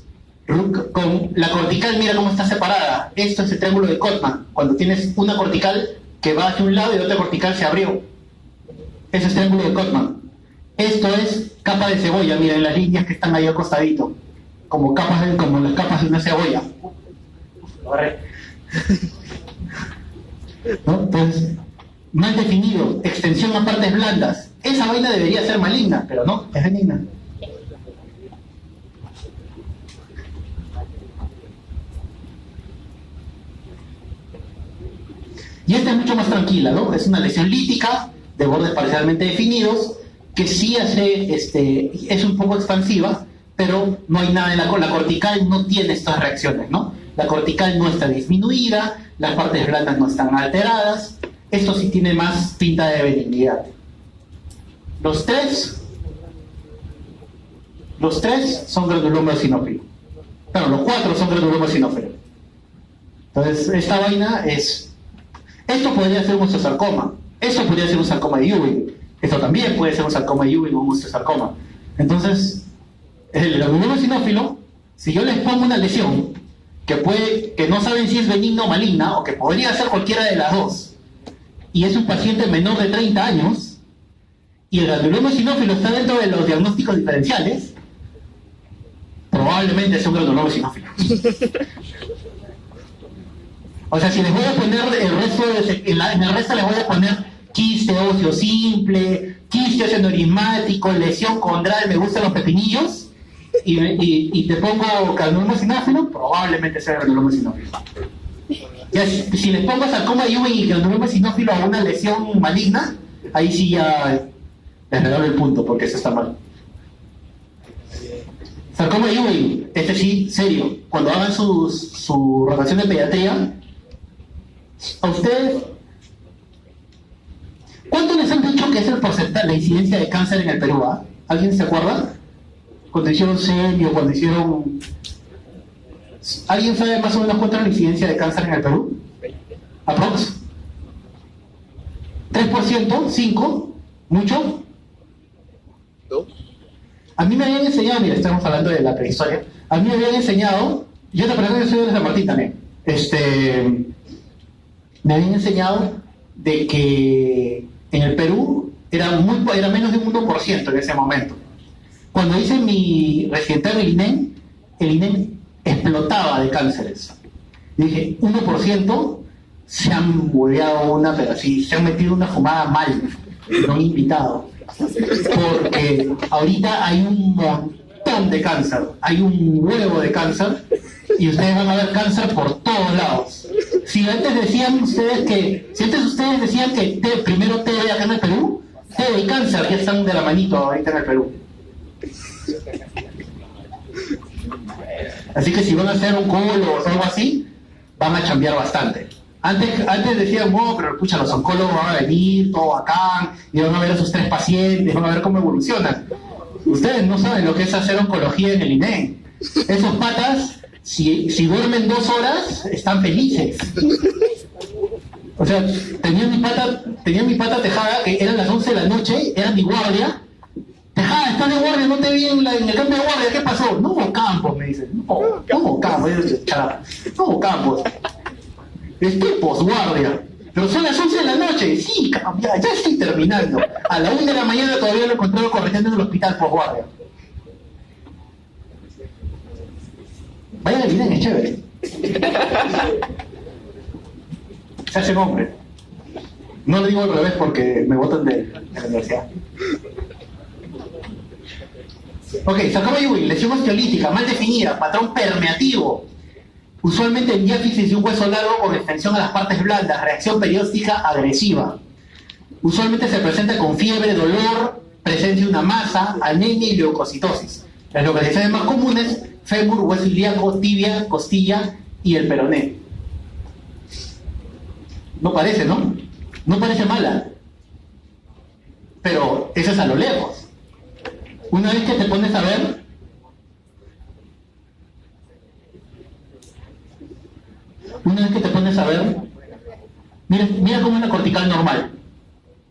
con la cortical, mira cómo está separada. Esto es el triángulo de Cotman, cuando tienes una cortical que va hacia un lado y otra cortical se abrió. Ese es el triángulo de Cotman. Esto es capa de cebolla, miren las líneas que están ahí al costadito, como las capas de una cebolla. ¿No? Entonces, mal definido, extensión a partes blandas. Esa vaina debería ser maligna, pero no, es benigna. Y esta es mucho más tranquila, ¿no? Es una lesión lítica de bordes parcialmente definidos, que sí es un poco expansiva, pero no hay nada en la cortical, no tiene estas reacciones, ¿no? La cortical no está disminuida, las partes blandas no están alteradas. Esto sí tiene más pinta de benignidad. Los tres son granuloma eosinófilo. Bueno, los 4 son granuloma eosinófilo. Entonces, esta vaina es... Esto podría ser un osteosarcoma. Esto podría ser un sarcoma de Ewing. Esto también puede ser un sarcoma de Ewing o un osteosarcoma. Entonces, el granuloma eosinófilo, si yo les pongo una lesión que no saben si es benigna o maligna, o que podría ser cualquiera de las dos, y es un paciente menor de 30 años, y el granuloma eosinófilo está dentro de los diagnósticos diferenciales, probablemente es un granuloma eosinófilo. O sea, si les voy a poner el resto, en el resto les voy a poner quiste óseo simple, quiste óseo neurismático, lesión condral, me gustan los pepinillos, y te pongo granuloma eosinófilo, probablemente sea granuloma eosinófilo. Ya, si les pongo sarcoma de Ewing y granuloma eosinófilo a una lesión maligna, ahí sí ya les regalo el punto, porque eso está mal. Sarcoma de Ewing, este sí, serio. Cuando hagan su rotación de pediatría, a ustedes, ¿cuánto les han dicho que es el porcentaje, la incidencia de cáncer en el Perú? ¿Alguien se acuerda? Cuando hicieron semio, cuando hicieron... ¿Alguien sabe más o menos cuánto es la incidencia de cáncer en el Perú? ¿Aprox? ¿3%? ¿5%? ¿Mucho? ¿No? A mí me habían enseñado, mira, estamos hablando de la prehistoria, a mí me habían enseñado, yo te pregunto, yo soy de San Martín también, me habían enseñado de que en el Perú era menos de un 1% en ese momento. Cuando hice mi residencial en el INEM explotaba de cánceres. Y dije, 1% se han hueveado una, pero sí, se han metido una fumada mal, no han invitado. Porque ahorita hay un montón de cáncer, hay un huevo de cáncer, y ustedes van a ver cáncer por todos lados. Si antes ustedes decían que primero TB acá en el Perú, TB y cáncer ya están de la manito ahorita en el Perú. Así que si van a hacer un colo o algo así, van a chambear bastante. Antes decían, no, pero pucha, los oncólogos van a venir, todo bacán, y van a ver a sus 3 pacientes, van a ver cómo evolucionan. Ustedes no saben lo que es hacer oncología en el INEM. Esos patas, si duermen 2 horas, están felices. O sea, tenía mi pata Tejada, que eran las 11 de la noche, era mi guardia. Tejada, estás de guardia, no te vi en el cambio de guardia, ¿qué pasó? No hubo Campos, me dicen. No, Campos, no hubo Campos. Estoy posguardia. Pero son las 11 de la noche. Sí, ya estoy terminando. A la 1 de la mañana todavía lo encontré corriendo en el hospital posguardia. Vaya al INEM, es chévere. Se hace hombre. No lo digo al revés porque me botan de la universidad. Ok, sarcoma Ewing, lesión osteolítica, mal definida, patrón permeativo. Usualmente en diáfisis de un hueso largo con extensión a las partes blandas, reacción perióstica agresiva. Usualmente se presenta con fiebre, dolor, presencia de una masa, anemia y leucocitosis. Las localizaciones más comunes, fémur, hueso ilíaco, tibia, costilla y el peroné. No parece, ¿no? No parece mala. Pero eso es a lo lejos. Una vez que te pones a ver, mira cómo es la cortical normal.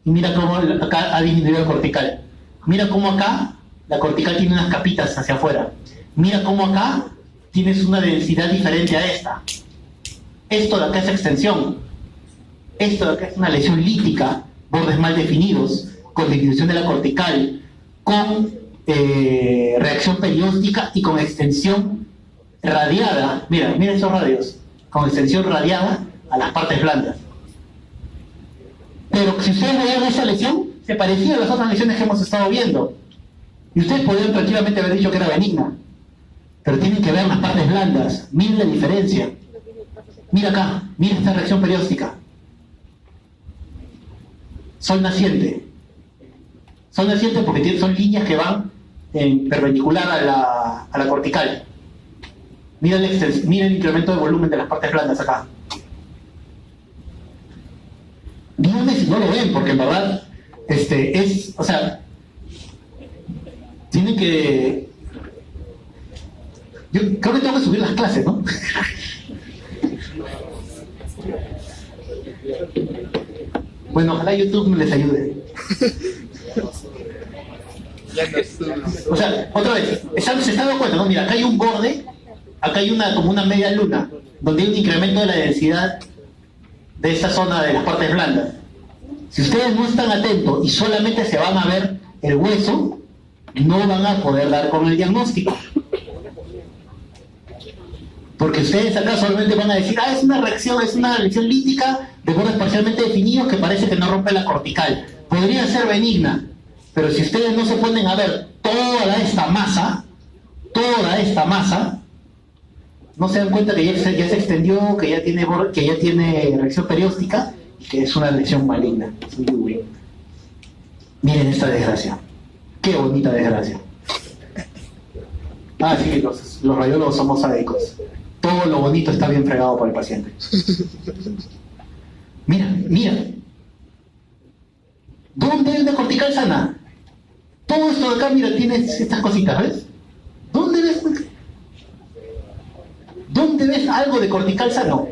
Y mira cómo acá ha disminuido la cortical. Mira cómo acá la cortical tiene unas capitas hacia afuera. Mira cómo acá tienes una densidad diferente a esta. Esto de acá es extensión. Esto de acá es una lesión lítica, bordes mal definidos, con disminución de la cortical, con reacción perióstica y con extensión radiada. Mira esos radios. Con extensión radiada a las partes blandas. Pero si ustedes veían esa lesión, se parecía a las otras lesiones que hemos estado viendo. Y ustedes podrían tranquilamente haber dicho que era benigna. Pero tienen que ver las partes blandas. Miren la diferencia. Mira acá, mira esta reacción perióstica. Sol naciente. Sol naciente porque son líneas que van perpendicular a la cortical. Mira el incremento de volumen de las partes blandas acá. Díganme si no lo ven, porque en verdad, o sea, tienen que... Yo creo que tengo que subir las clases, ¿no? Bueno, ojalá YouTube les ayude. O sea, otra vez, se está dando cuenta, ¿no? Mira, acá hay un borde, acá hay como una media luna, donde hay un incremento de la densidad de esta zona de las partes blandas. Si ustedes no están atentos y solamente se van a ver el hueso, no van a poder dar con el diagnóstico. Porque ustedes acá solamente van a decir, es una lesión lítica de bordes parcialmente definidos que parece que no rompe la cortical. Podría ser benigna, pero si ustedes no se ponen a ver toda esta masa, no se dan cuenta que ya se extendió, que ya tiene reacción perióstica y que es una lesión maligna. Miren esta desgracia. Qué bonita desgracia. Sí, los radiólogos somos sádicos. Todo lo bonito está bien fregado por el paciente. Mira. ¿Dónde hay una cortical sana? Todo esto de acá, mira, tiene estas cositas, ¿ves? ¿Dónde ves algo de cortical sano?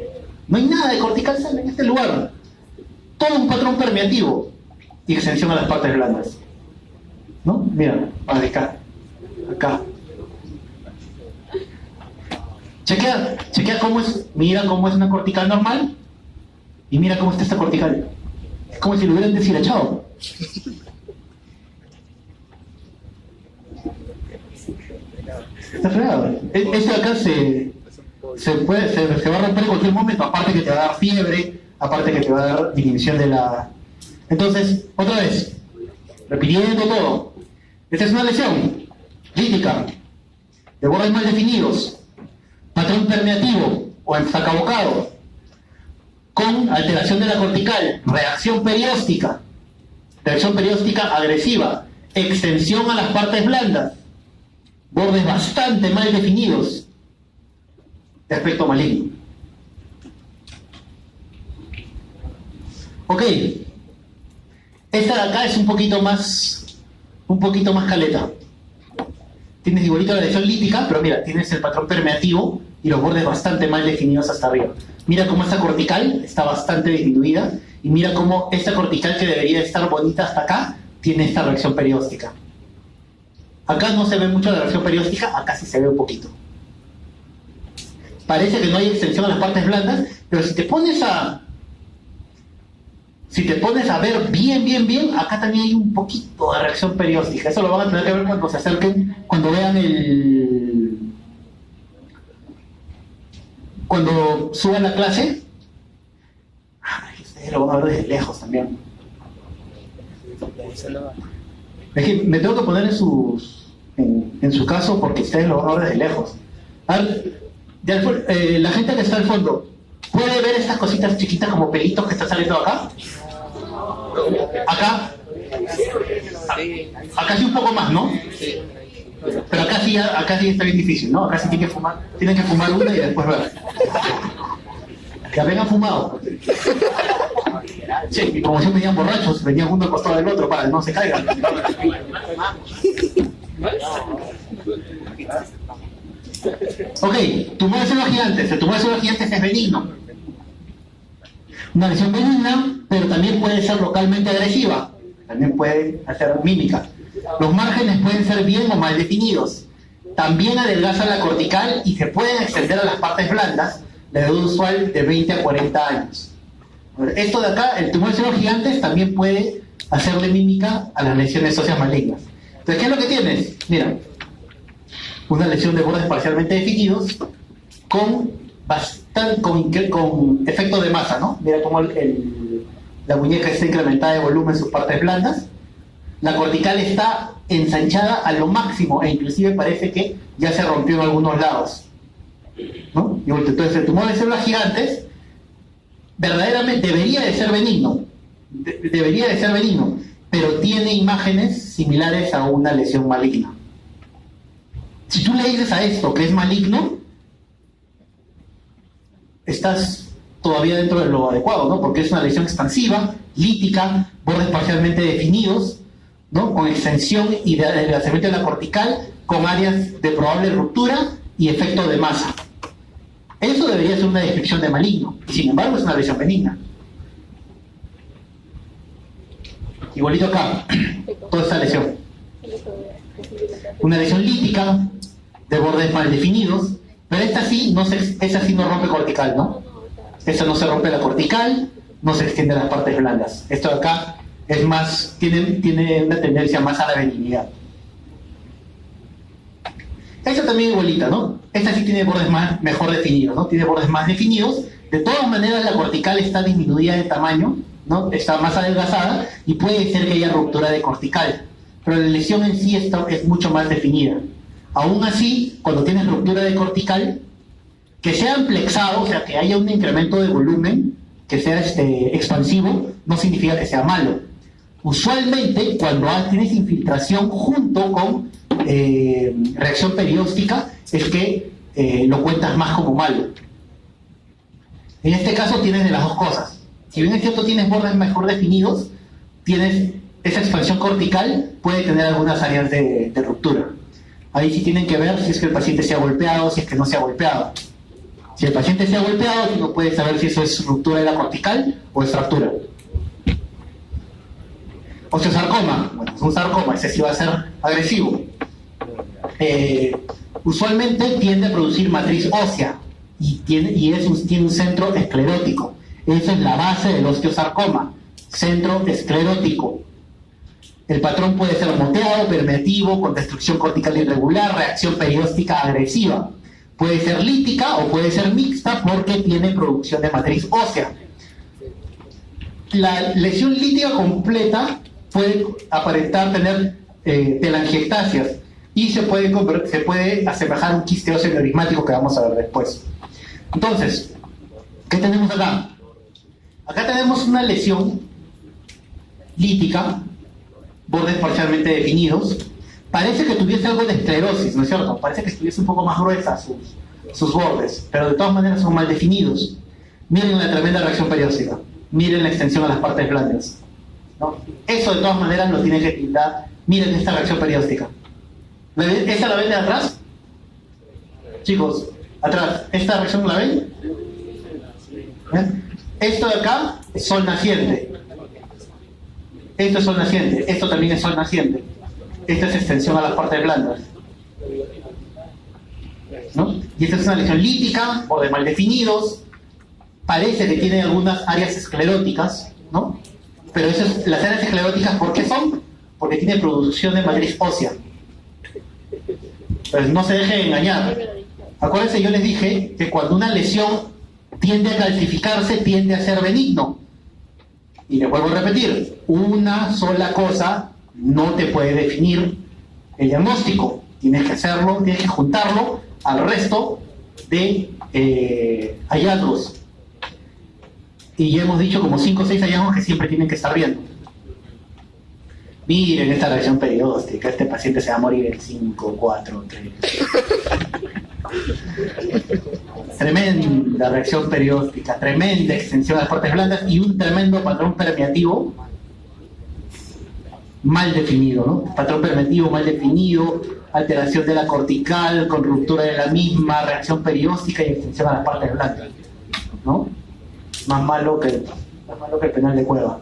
No hay nada de cortical sano en este lugar. Todo un patrón permeativo. y extensión a las partes blandas. ¿No? Mira, acá. Acá. Chequea cómo es, mira cómo es una cortical normal y mira cómo está esta cortical. Es como si lo hubieran deshilachado. Está fregado. Este de acá se va a romper en cualquier momento, aparte que te va a dar fiebre, aparte que te va a dar disminución de la... Entonces, otra vez, repitiendo todo. Esta es una lesión lítica, de bordes mal definidos, patrón permeativo o ensacabocado, con alteración de la cortical, reacción perióstica agresiva, extensión a las partes blandas, bordes bastante mal definidos, de aspecto maligno. Ok, esta de acá es un poquito más caleta. Tienes igualito la lesión lítica, pero mira, tienes el patrón permeativo y los bordes bastante mal definidos hasta arriba. Mira cómo esta cortical está bastante disminuida y mira cómo esta cortical que debería estar bonita hasta acá tiene esta reacción perióstica. Acá no se ve mucho la reacción perióstica, acá sí se ve un poquito. Parece que no hay extensión a las partes blandas, pero si te pones a ver bien, acá también hay un poquito de reacción perióstica. Eso lo van a tener que ver cuando se acerquen, cuando vean cuando suban la clase. Ustedes lo van a ver desde lejos también. Es que me tengo que poner en su caso porque ustedes lo van a ver desde lejos. A ver, la gente que está al fondo, ¿puede ver estas cositas chiquitas como pelitos que están saliendo acá? Acá sí un poco más, ¿no? Pero acá sí está bien difícil, ¿no? Acá sí tienen que fumar una y después ver. Que vengan fumado. Sí, y como siempre venían borrachos, venían uno al costado del otro para que no se caigan. Ok, tumor de células gigantes. El tumor de células gigantes es benigno. Una lesión benigna, pero también puede ser localmente agresiva. También puede hacer mímica. Los márgenes pueden ser bien o mal definidos. También adelgaza la cortical y se pueden extender a las partes blandas, la edad usual de 20 a 40 años. Esto de acá, el tumor de células gigantes, también puede hacerle mímica a las lesiones óseas malignas. Entonces, ¿qué es lo que tienes? Mira, una lesión de bordes parcialmente definidos con efecto de masa, ¿no? Mira cómo la muñeca está incrementada de volumen en sus partes blandas. La cortical está ensanchada a lo máximo e inclusive parece que ya se rompió en algunos lados, ¿no? Entonces el tumor de células gigantes verdaderamente debería de ser benigno, pero tiene imágenes similares a una lesión maligna. Si tú le dices a esto que es maligno, estás todavía dentro de lo adecuado, ¿no? Porque es una lesión expansiva, lítica, bordes parcialmente definidos, ¿no? Con extensión y adelgazamiento de la cortical, con áreas de probable ruptura y efecto de masa. Eso debería ser una descripción de maligno, y sin embargo es una lesión benigna. Igualito acá, toda esta lesión. Una lesión lítica, de bordes mal definidos, pero esta sí no rompe cortical, ¿no? Esta no se rompe la cortical, no se extiende a las partes blandas. Esto de acá es más, tiene una tendencia más a la benignidad. Esta también igualita, ¿no? Esta sí tiene bordes mejor definidos, ¿no? Tiene bordes más definidos. De todas maneras, la cortical está disminuida de tamaño, ¿no? Está más adelgazada y puede ser que haya ruptura de cortical. Pero la lesión en sí es mucho más definida. Aún así, cuando tienes ruptura de cortical, que sea amplexado, o sea, que haya un incremento de volumen, que sea expansivo, no significa que sea malo. Usualmente, cuando tienes infiltración junto con reacción perióstica, es que lo cuentas más como malo. En este caso tienes de las dos cosas. Si bien es cierto tienes bordes mejor definidos, tienes esa expansión cortical, puede tener algunas áreas de ruptura. Ahí sí tienen que ver si es que el paciente se ha golpeado, si es que no se ha golpeado. Si el paciente se ha golpeado, tú no puedes saber si eso es ruptura de la cortical o es fractura. Osteosarcoma, bueno, es un sarcoma, ese sí va a ser agresivo. Usualmente tiende a producir matriz ósea y tiene un centro esclerótico. Esa es la base del osteosarcoma, centro esclerótico. El patrón puede ser moteado, permeativo, con destrucción cortical irregular, reacción perióstica agresiva. Puede ser lítica o puede ser mixta porque tiene producción de matriz ósea. La lesión lítica completa puede aparentar tener telangiectasias y se puede asemejar a un quiste óseo neurismático que vamos a ver después. Entonces, ¿qué tenemos acá? Acá tenemos una lesión lítica, bordes parcialmente definidos. Parece que tuviese algo de esclerosis, ¿no es cierto? Parece que estuviese un poco más gruesa sus bordes, pero de todas maneras son mal definidos. Miren la tremenda reacción perióstica, miren la extensión a las partes blandas, ¿no? Eso de todas maneras lo tiene que tildar. Miren esta reacción perióstica. ¿Esta la ven de atrás? Chicos, atrás, ¿esta reacción la ven? ¿Ven? Esto de acá es sol naciente. Esto es sol naciente. Esto también es sol naciente. Esta es extensión a las partes blandas, ¿no? Y esta es una lesión lítica, bordes mal definidos. Parece que tiene algunas áreas escleróticas, ¿no? Pero las áreas escleróticas, ¿por qué son? Porque tiene producción de matriz ósea. Pues no se dejen engañar. Acuérdense, yo les dije que cuando una lesión tiende a calcificarse, tiende a ser benigno. Y les vuelvo a repetir, una sola cosa no te puede definir el diagnóstico. Tienes que hacerlo, tienes que juntarlo al resto de hallazgos. Y ya hemos dicho como 5 o 6 hallazgos que siempre tienen que estar viendo. Miren esta reacción perióstica, este paciente se va a morir en 5, 4, 3. Tremenda reacción perióstica, tremenda extensión a las partes blandas y un tremendo patrón permeativo mal definido, ¿no? Patrón permeativo mal definido, alteración de la cortical, con ruptura de la misma, reacción perióstica y extensión a las partes blandas, ¿no? Más malo que el penal de Cueva.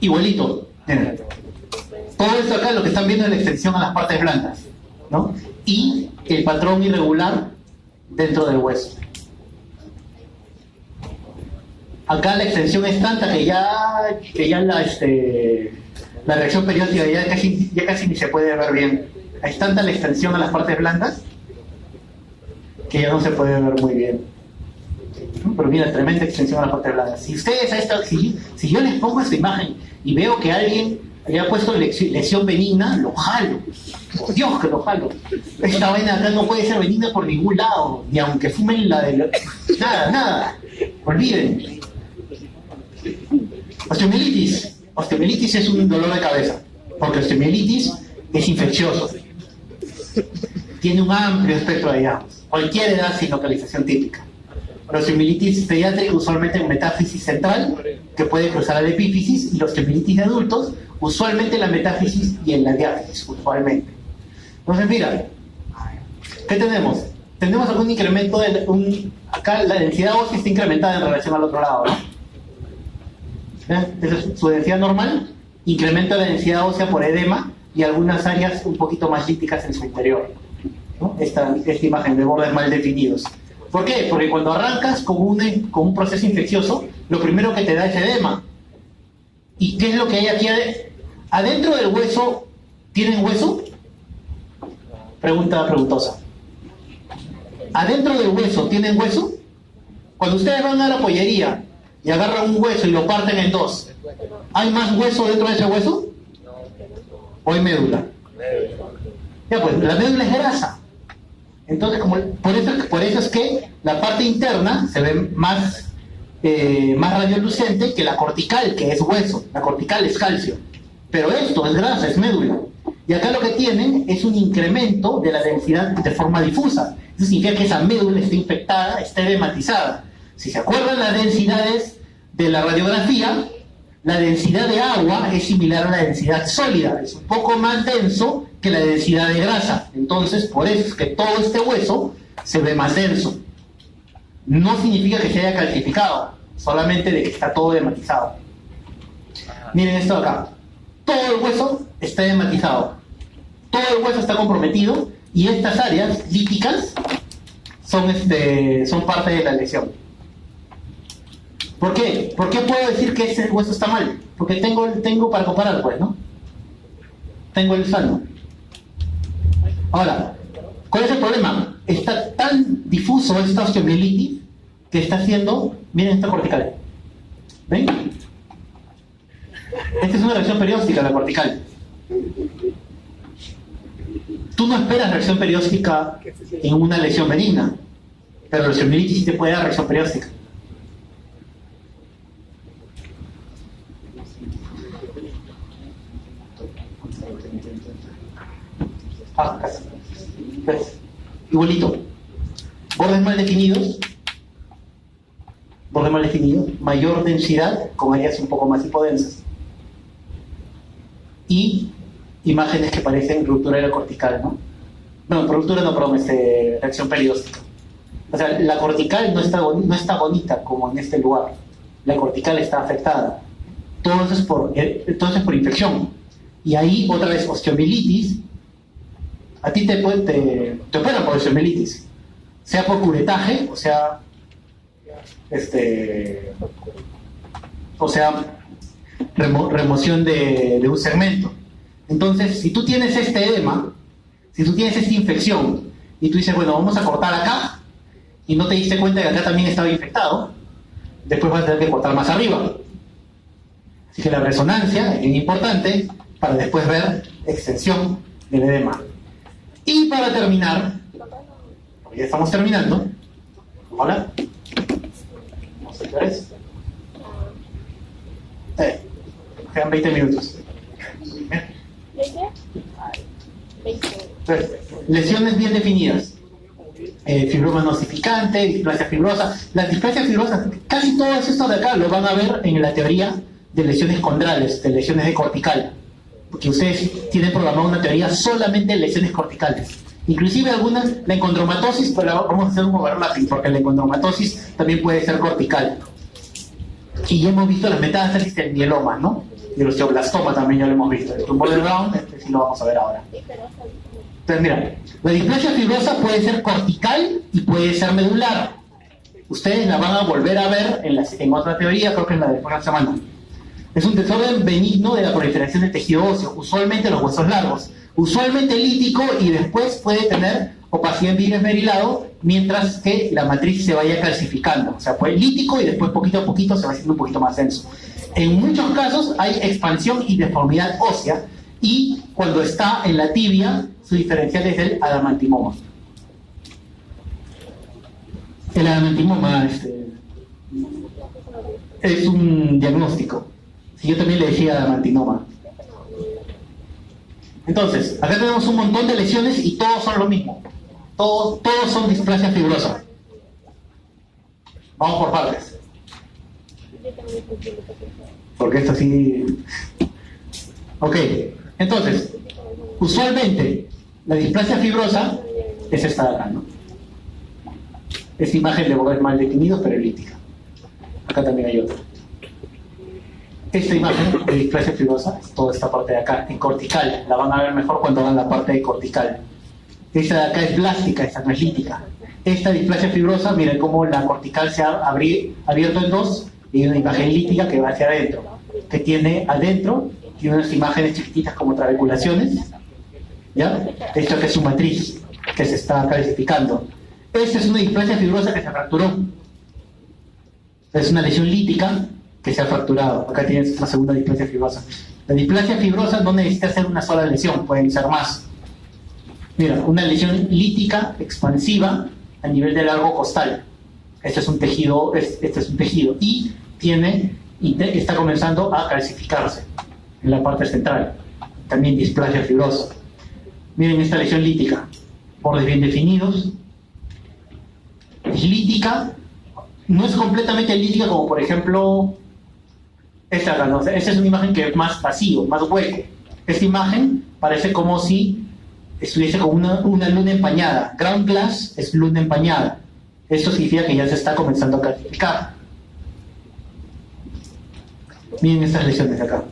Igualito, miren. Todo esto acá lo que están viendo es la extensión a las partes blandas, ¿no? Y el patrón irregular dentro del hueso. Acá la extensión es tanta que ya la reacción periódica ya casi ni se puede ver bien. Es tanta la extensión a las partes blandas que ya no se puede ver muy bien. Pero mira, tremenda extensión a las partes blandas. Si ustedes si yo les pongo esta imagen y veo que alguien le ha puesto lesión benigna, lo jalo. Por Dios que lo jalo. Esta vaina acá no puede ser benigna por ningún lado, ni aunque fumen nada. Olviden. Osteomielitis es un dolor de cabeza, porque osteomielitis es infeccioso. Tiene un amplio espectro de hallazgos. Cualquier edad sin localización típica. La osteomielitis pediátrica usualmente en metáfisis central, que puede cruzar a la epífisis, y la osteomielitis de adultos, usualmente en la metáfisis y en la diáfisis, usualmente. Entonces, mira, ¿qué tenemos? Tenemos algún incremento acá la densidad ósea está incrementada en relación al otro lado, ¿no? Esa es su densidad normal, incrementa la densidad ósea por edema y algunas áreas un poquito más líticas en su interior, ¿no? Esta imagen de bordes mal definidos. ¿Por qué? Porque cuando arrancas con un proceso infeccioso, lo primero que te da es edema. ¿Y qué es lo que hay aquí adentro del hueso? ¿Tienen hueso? Pregunta preguntosa. ¿Adentro del hueso tienen hueso? Cuando ustedes van a la pollería y agarran un hueso y lo parten en dos, ¿hay más hueso dentro de ese hueso? ¿O hay médula? Ya, pues la médula es grasa. Entonces, por eso es que la parte interna se ve más radiolucente que la cortical, que es hueso. La cortical es calcio. Pero esto es grasa, es médula. Y acá lo que tienen es un incremento de la densidad de forma difusa. Eso significa que esa médula está infectada, está edematizada. Si se acuerdan las densidades de la radiografía, la densidad de agua es similar a la densidad sólida. Es un poco más denso que la densidad de grasa. Entonces, por eso es que todo este hueso se ve más denso. No significa que se haya calcificado, solamente de que está todo edematizado. Miren esto de acá. Todo el hueso está edematizado. Todo el hueso está comprometido y estas áreas líticas son parte de la lesión. ¿Por qué? ¿Por qué puedo decir que ese hueso está mal? Porque tengo para comparar, pues, ¿no? Tengo el sano. Ahora, ¿cuál es el problema? Está tan difuso esta osteomielitis que está haciendo, miren esta cortical. ¿Ven? Esta es una reacción perióstica, la cortical. Tú no esperas reacción perióstica en una lesión benigna, pero la osteomielitis sí te puede dar reacción perióstica. Casi. ¿Ves? Igualito. Bordes mal definidos, mayor densidad con áreas un poco más hipodensas. Y imágenes que parecen ruptura cortical, ¿no? No, ruptura no, perdón, reacción perióstica. O sea, la cortical no está bonita como en este lugar. La cortical está afectada. Todo eso es por infección. Y ahí, otra vez, osteomielitis. A ti te operan por osteomielitis. Sea por curetaje, o sea, remoción de un segmento. Entonces, si tú tienes este edema, si tú tienes esta infección, y tú dices, bueno, vamos a cortar acá, y no te diste cuenta de que acá también estaba infectado, después vas a tener que cortar más arriba. Así que la resonancia es bien importante para después ver extensión del edema. Y para terminar, porque ya estamos terminando, hola, vamos a ver qué hora es. Quedan 20 minutos. Entonces, lesiones bien definidas. Fibroma nosificante, displasia fibrosa. Las displasias fibrosas, casi todo esto de acá lo van a ver en la teoría de lesiones condrales, de lesiones de cortical. Porque ustedes tienen programada una teoría solamente de lesiones corticales. Inclusive algunas, la encondromatosis, pero vamos a hacer un overlapping, porque la encondromatosis también puede ser cortical. Y ya hemos visto las metástasis del mieloma, ¿no? Y el osteoblastoma también ya lo hemos visto. El tumor de Brown, sí lo vamos a ver ahora. Entonces, mira, la displasia fibrosa puede ser cortical y puede ser medular. Ustedes la van a volver a ver en otra teoría, creo que en la de la semana. Es un desorden benigno de la proliferación del tejido óseo, usualmente los huesos largos, usualmente lítico y después puede tener opacidad en vidrio esmerilado, mientras que la matriz se vaya calcificando. O sea, puede lítico y después poquito a poquito se va haciendo un poquito más denso. En muchos casos hay expansión y deformidad ósea y cuando está en la tibia, su diferencial es el adamantimoma. El adamantimoma es un diagnóstico. Yo también le decía adamantinoma. Entonces, acá tenemos un montón de lesiones y todos son lo mismo. Todos son displasia fibrosa. Vamos por partes. Porque esto sí... Ok, entonces, usualmente la displasia fibrosa es esta de acá, ¿no? Esta imagen de bordes mal definidos, pero elíptica. Acá también hay otra. Esta imagen de displasia fibrosa es toda esta parte de acá, en cortical. La van a ver mejor cuando hagan la parte de cortical. Esta de acá es blástica, esta no es lítica. Esta displasia fibrosa, miren cómo la cortical se ha abierto en dos y hay una imagen lítica que va hacia adentro, que tiene adentro y unas imágenes chiquititas como trabeculaciones, ¿ya? Esto que es su matriz, que se está calcificando. Esta es una displasia fibrosa que se fracturó. Es una lesión lítica que se ha fracturado. Acá tienes la segunda displasia fibrosa. La displasia fibrosa no necesita ser una sola lesión, pueden ser más. Mira, una lesión lítica expansiva a nivel del largo costal. Este es un tejido, y está comenzando a calcificarse en la parte central. También displasia fibrosa. Miren esta lesión lítica, bordes bien definidos. Es lítica, no es completamente lítica como por ejemplo esta, ¿no? Esta es una imagen que es más vacío, más hueco. Esta imagen parece como si estuviese con una luna empañada. Ground glass es luna empañada. Esto significa que ya se está comenzando a calcificar. Miren estas lesiones de acá.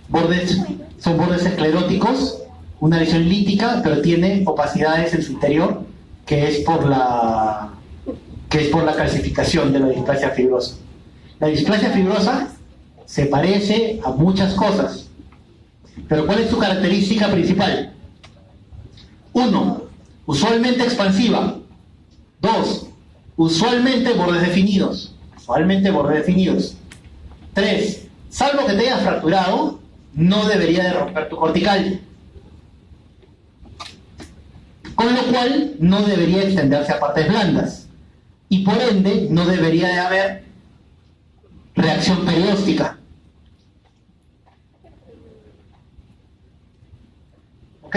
Bordes, son bordes escleróticos, una lesión lítica, pero tiene opacidades en su interior, que es por la calcificación de la displasia fibrosa. La displasia fibrosa se parece a muchas cosas, pero ¿cuál es su característica principal? 1. Usualmente expansiva. 2. Usualmente bordes definidos. 3. Salvo que te hayas fracturado, no debería de romper tu cortical. Con lo cual, no debería extenderse a partes blandas. Y por ende, no debería de haber reacción perióstica. Ok.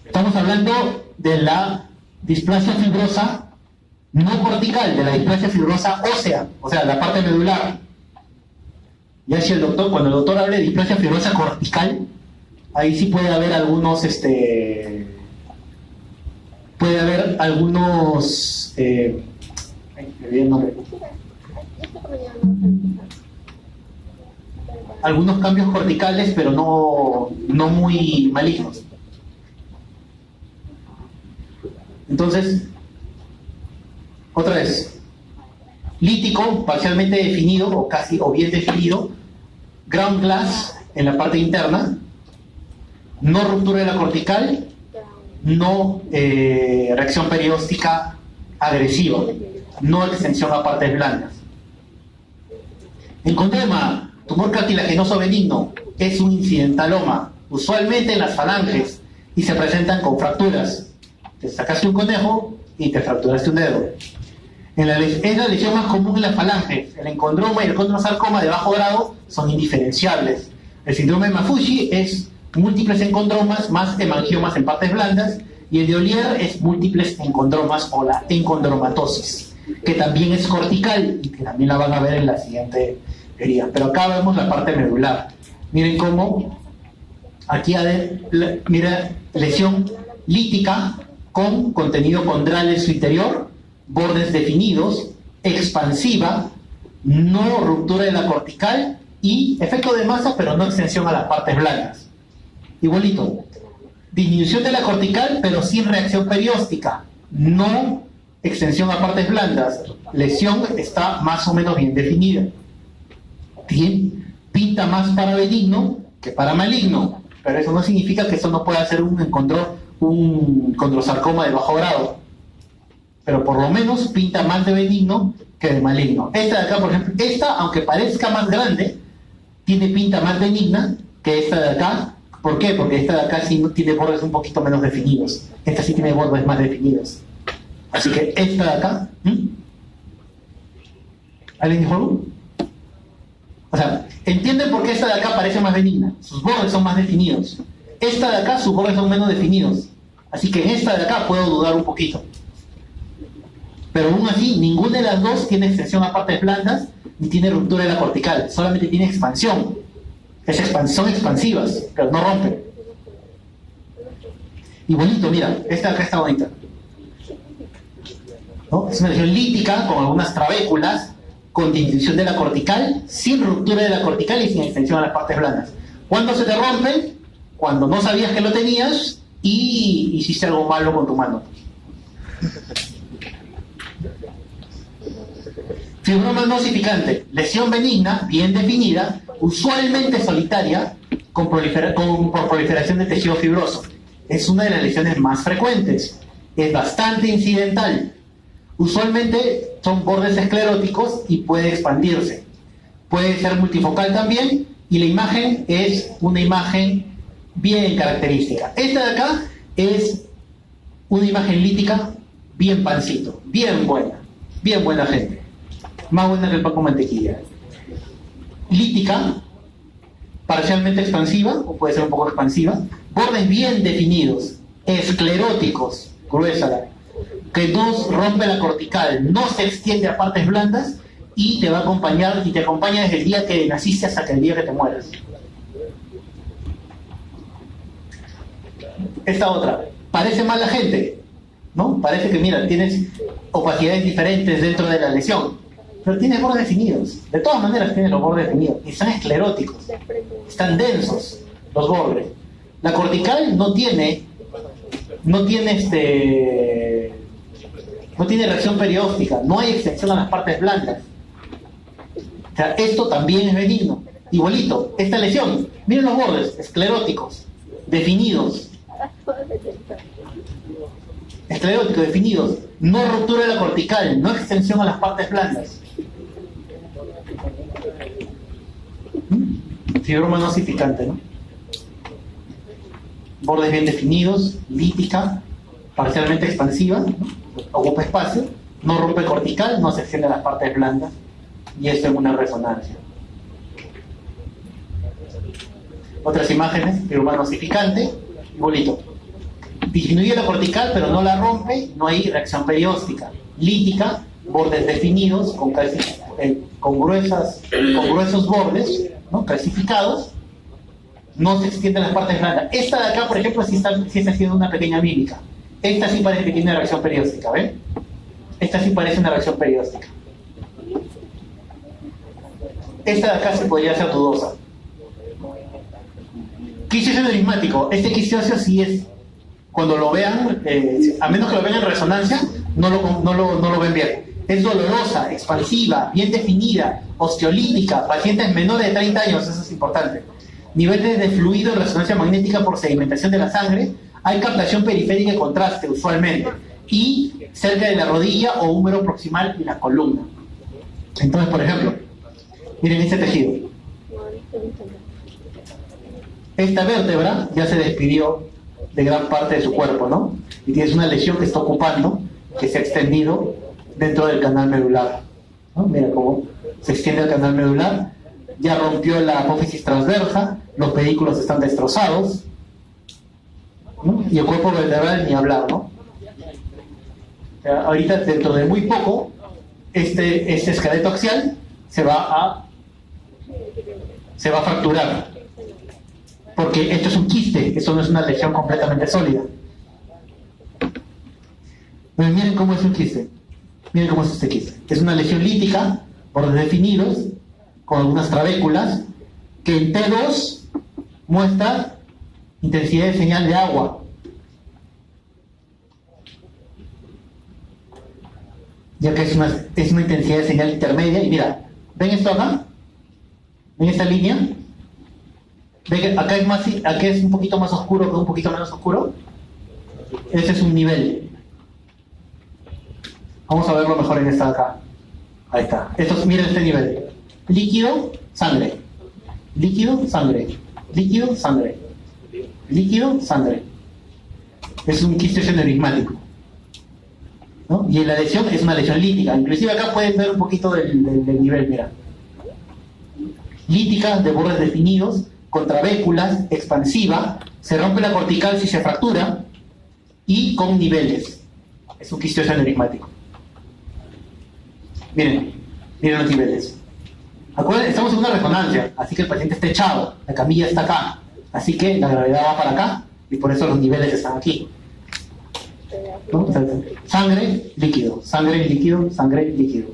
Estamos hablando de la displasia fibrosa no cortical, de la displasia fibrosa ósea, o sea, la parte medular. Ya si cuando el doctor hable de displasia fibrosa cortical, ahí sí puede haber algunos, me olvidé el nombre. Algunos cambios corticales, pero no muy malignos. Entonces, otra vez, lítico, parcialmente definido, o bien definido, ground glass en la parte interna, no ruptura de la cortical, no reacción perióstica agresiva, no extensión a partes blandas. Encondroma, tumor cartilaginoso benigno, es un incidentaloma, usualmente en las falanges, y se presentan con fracturas. Te sacaste un conejo y te fracturaste un dedo. Es la lesión más común en las falanges. El encondroma y el condrosarcoma de bajo grado son indiferenciables. El síndrome de Maffucci es múltiples encondromas más hemangiomas en partes blandas, y el de Ollier es múltiples encondromas o la encondromatosis, que también es cortical y que también la van a ver en la siguiente herida. Pero acá vemos la parte medular. Miren cómo aquí mira, lesión lítica con contenido condral en su interior, bordes definidos, expansiva, no ruptura de la cortical y efecto de masa, pero no extensión a las partes blandas. Igualito, disminución de la cortical, pero sin reacción perióstica, no extensión a partes blandas. Lesión está más o menos bien definida. Pinta más para benigno que para maligno, pero eso no significa que eso no pueda ser un condrosarcoma de bajo grado, pero por lo menos pinta más de benigno que de maligno. Esta de acá, por ejemplo, aunque parezca más grande, tiene pinta más benigna que esta de acá. ¿Por qué? Porque esta de acá sí tiene bordes un poquito menos definidos. Esta sí tiene bordes más definidos. Así que esta de acá... ¿Alguien dijo algo? O sea, ¿entienden por qué esta de acá parece más benigna? Sus bordes son más definidos. Esta de acá, sus bordes son menos definidos. Así que en esta de acá puedo dudar un poquito. Pero aún así, ninguna de las dos tiene extensión a partes blandas ni tiene ruptura de la cortical. Solamente tiene expansión. Son expansivas, pero no rompen. Y bonito, mira, esta de acá está bonita, ¿no? Es una lesión lítica con algunas trabéculas, con disminución de la cortical, sin ruptura de la cortical y sin extensión a las partes blandas. ¿Cuándo se te rompen? Cuando no sabías que lo tenías y hiciste algo malo con tu mano. Fibroma no ossificante, lesión benigna, bien definida, usualmente solitaria, por proliferación de tejido fibroso. Es una de las lesiones más frecuentes. Es bastante incidental. Usualmente son bordes escleróticos y puede expandirse. Puede ser multifocal también, y la imagen es una imagen bien característica. Esta de acá es una imagen lítica bien pancito, bien buena gente. Más buena que el pan con mantequilla. Lítica, parcialmente expansiva, o puede ser un poco expansiva, bordes bien definidos, escleróticos, gruesa, que no rompe la cortical, no se extiende a partes blandas y te va a acompañar, y te acompaña desde el día que naciste hasta el día que te mueras. Esta otra, parece mala gente, ¿no? Parece que, mira, tienes opacidades diferentes dentro de la lesión. pero tiene bordes definidos. De todas maneras tiene los bordes definidos. Y están escleróticos. Están densos los bordes. La cortical no tiene reacción perióstica, no hay extensión a las partes blandas. O sea, esto también es benigno. Igualito, esta lesión, miren los bordes, escleróticos, definidos. Escleróticos, definidos. No ruptura de la cortical, no extensión a las partes blandas. Fibroma no ossificante, ¿no? Bordes bien definidos, lítica, parcialmente expansiva, ¿no? Ocupa espacio, no rompe cortical, no se extiende a las partes blandas, y esto es una resonancia. Otras imágenes, fibroma no ossificante, igualito. Disminuye la cortical, pero no la rompe, no hay reacción perióstica. Lítica, bordes definidos, con gruesos bordes, ¿no? Calcificados, no se extienden las partes blandas. Esta de acá, por ejemplo, sí está haciendo una pequeña mímica. Esta sí parece que tiene una reacción perióstica, ¿ven? Esta sí parece una reacción perióstica. Esta de acá sí podría ser dudosa. Quisio neurismático. Este quisio sí es, cuando lo vean, a menos que lo vean en resonancia, no lo ven bien. Es dolorosa, expansiva, bien definida, osteolítica, pacientes menores de 30 años, eso es importante. Niveles de fluido en resonancia magnética por sedimentación de la sangre. Hay captación periférica y contraste, usualmente. Y cerca de la rodilla o húmero proximal y la columna. Entonces, por ejemplo, miren este tejido. Esta vértebra ya se despidió de gran parte de su cuerpo, ¿no? Y tienes una lesión que está ocupando, que se ha extendido dentro del canal medular, ¿no? Mira cómo se extiende el canal medular, ya rompió la apófisis transversa, los pedículos están destrozados, ¿no? Y el cuerpo vertebral ni hablar, ¿no? O sea, ahorita, dentro de muy poco, este esqueleto axial se va a fracturar, porque esto es un quiste, esto no es una lesión completamente sólida. Pero miren cómo es un quiste. Miren cómo es este quiste. Es una lesión lítica, bordes definidos, con algunas trabéculas, que en T2 muestra intensidad de señal de agua. Ya que es una intensidad de señal intermedia. Y mira, ¿ven esto acá? ¿Ven esta línea? ¿Ven que acá es un poquito más oscuro que un poquito menos oscuro? Ese es un nivel. Vamos a verlo mejor en esta de acá. Ahí está. Miren este nivel. Líquido, sangre. Líquido, sangre. Líquido, sangre. Líquido, sangre. Es un quiste neurismático, ¿no? Y la lesión es una lesión lítica. Inclusive acá pueden ver un poquito del nivel, mira. Lítica, de bordes definidos, con trabéculas, expansiva, se rompe la cortical si se fractura, y con niveles. Es un quiste neurismático. Miren los niveles. Acuérdense, estamos en una resonancia, así que el paciente está echado, la camilla está acá, así que la gravedad va para acá, y por eso los niveles están aquí, ¿no? O sea, sangre, líquido, sangre, líquido, sangre, líquido.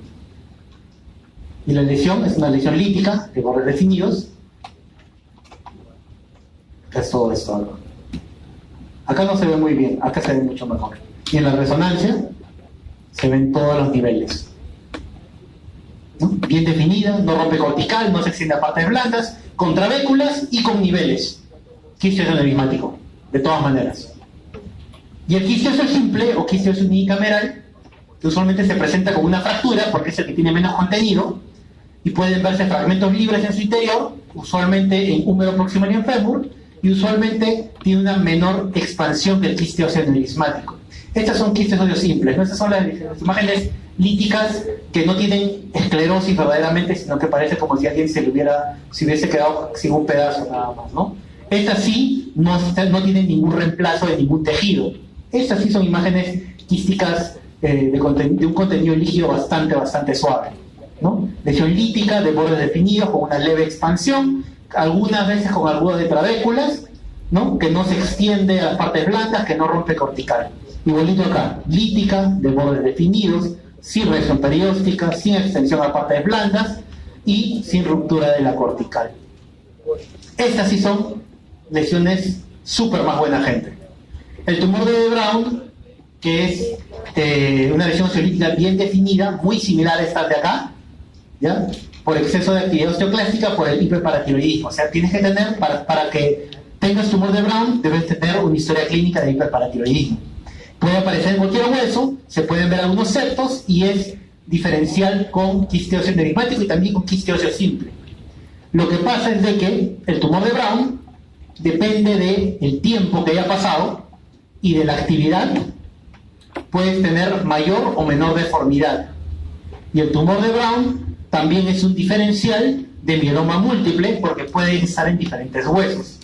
Y la lesión es una lesión lítica, de bordes definidos. Es todo esto, ¿no? Acá no se ve muy bien, acá se ve mucho mejor. Y en la resonancia se ven todos los niveles, ¿no? Bien definida, no rompe cortical, no se extiende a partes blandas, con trabéculas y con niveles. Quiste neurismático, de todas maneras. Y el quistioso simple o quistioso unicameral, que usualmente se presenta con una fractura, porque es el que tiene menos contenido, y pueden verse fragmentos libres en su interior, usualmente en húmero proximal y en fémur, y usualmente tiene una menor expansión que el quiste óseo neurismático. Estas son quistes óseos simples, ¿no? Estas son las imágenes líticas que no tienen esclerosis verdaderamente, sino que parece como si alguien se hubiese quedado sin un pedazo nada más, ¿no? Estas sí no tienen ningún reemplazo de ningún tejido. Estas sí son imágenes quísticas de un contenido líquido bastante suave, ¿no? Lesión lítica, de bordes definidos, con una leve expansión, algunas veces con algunas de trabéculas, ¿no? Que no se extiende a las partes blandas, que no rompe cortical. Igualito acá, lítica, de bordes definidos, sin reacción perióstica, sin extensión a partes blandas y sin ruptura de la cortical. Estas sí son lesiones súper más buena gente. El tumor de Brown, que es una lesión osteolítica bien definida, muy similar a esta de acá, ¿ya? Por exceso de actividad osteoclástica, por el hiperparatiroidismo. O sea, tienes que tener, para que tengas tumor de Brown, debes tener una historia clínica de hiperparatiroidismo. Puede aparecer en cualquier hueso, se pueden ver algunos septos y es diferencial con quiste óseo enigmático y también con quiste óseo simple. Lo que pasa es de que el tumor de Brown depende del tiempo que haya pasado y de la actividad. Puedes tener mayor o menor deformidad. Y el tumor de Brown también es un diferencial de mieloma múltiple porque puede estar en diferentes huesos.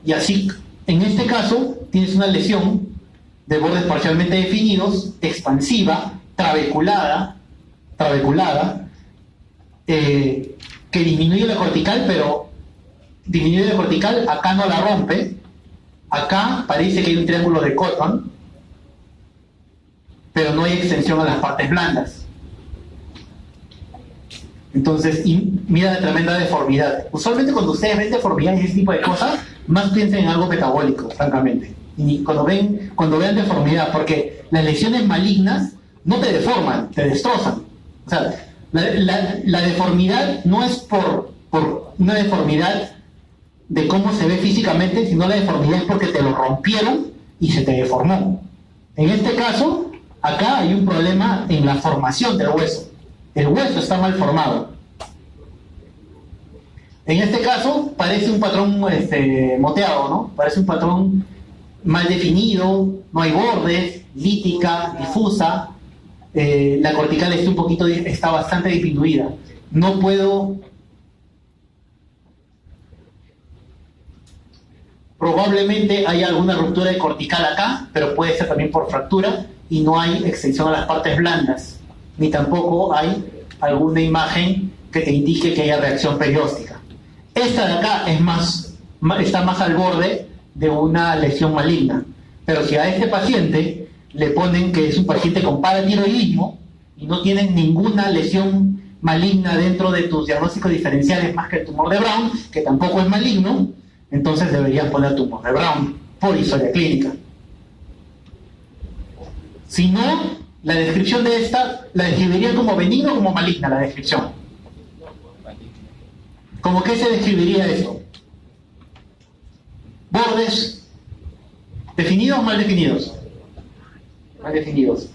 Y así, en este caso, tienes una lesión de bordes parcialmente definidos, expansiva, trabeculada, que disminuye la cortical, pero disminuye la cortical, acá no la rompe, acá parece que hay un triángulo de Cotton, pero no hay extensión a las partes blandas. Entonces, y mira la tremenda deformidad. Usualmente cuando ustedes ven deformidad y ese tipo de cosas, más piensen en algo metabólico, francamente. Y cuando vean deformidad, porque las lesiones malignas no te deforman, te destrozan. O sea, la deformidad no es por una deformidad de cómo se ve físicamente, sino la deformidad es porque te lo rompieron y se te deformó. En este caso, acá hay un problema en la formación del hueso. El hueso está mal formado. En este caso, parece un patrón moteado, ¿no? Parece un patrón mal definido, no hay bordes, lítica, difusa, la cortical está bastante disminuida. No puedo... Probablemente hay alguna ruptura de cortical acá, pero puede ser también por fractura y no hay extensión a las partes blandas, ni tampoco hay alguna imagen que te indique que haya reacción perióstica. Esta de acá está más al borde de una lesión maligna, pero si a este paciente le ponen que es un paciente con paratiroidismo y no tienen ninguna lesión maligna dentro de tus diagnósticos diferenciales más que el tumor de Brown, que tampoco es maligno, entonces deberías poner tumor de Brown por historia clínica. Si no, la descripción de esta la describiría como benigno o como maligna la descripción. ¿Cómo qué se describiría eso? Bordes definidos o mal definidos. Mal definidos.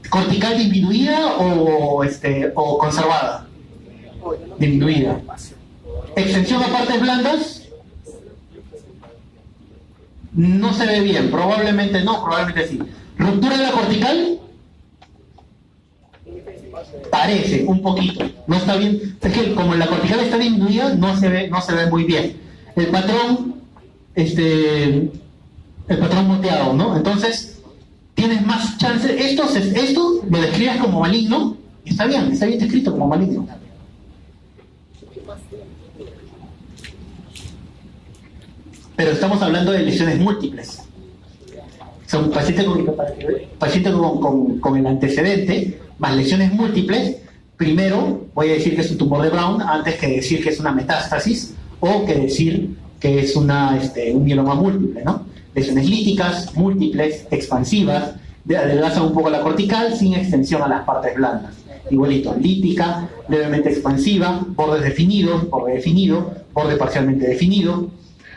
¿Cortical disminuida o conservada? Disminuida. ¿Extensión a partes blandas? No se ve bien, probablemente no, probablemente sí. ¿Ruptura de la cortical? Parece, un poquito. No está bien. Es que como la cortical está disminuida, no se ve muy bien. El patrón, el patrón moteado, ¿no? Entonces, tienes más chances. Esto lo describes como maligno, y está bien descrito como maligno. Pero estamos hablando de lesiones múltiples. Son pacientes con el antecedente, más lesiones múltiples. Primero voy a decir que es un tumor de Brown antes que decir que es una metástasis o que decir que es un mieloma múltiple, ¿no? Lesiones líticas, múltiples, expansivas, adelgazan un poco la cortical sin extensión a las partes blandas. Igualito, lítica, levemente expansiva, bordes definidos, borde definido, borde parcialmente definido,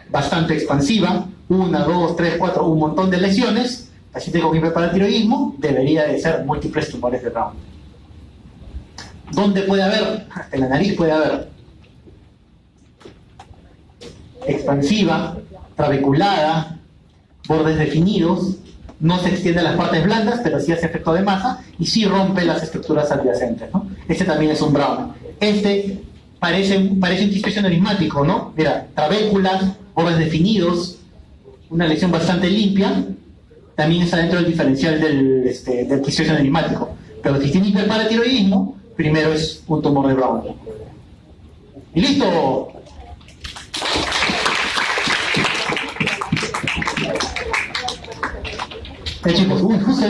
bastante expansiva, 1, 2, 3, 4, un montón de lesiones. Paciente con hiperparatiroidismo debería de ser múltiples tumores de Brown. ¿Dónde puede haber? En la nariz puede haber. Expansiva, trabeculada, bordes definidos, no se extiende a las partes blandas, pero sí hace efecto de masa y sí rompe las estructuras adyacentes, ¿no? Este también es un Brown. Este parece un quiste enigmático, ¿no? Mira, trabéculas, bordes definidos, una lesión bastante limpia, también está dentro del diferencial del quiste enigmático. Pero si tiene hiperparatiroidismo, primero es un tumor de Brown. ¡Y listo! Chicos, justo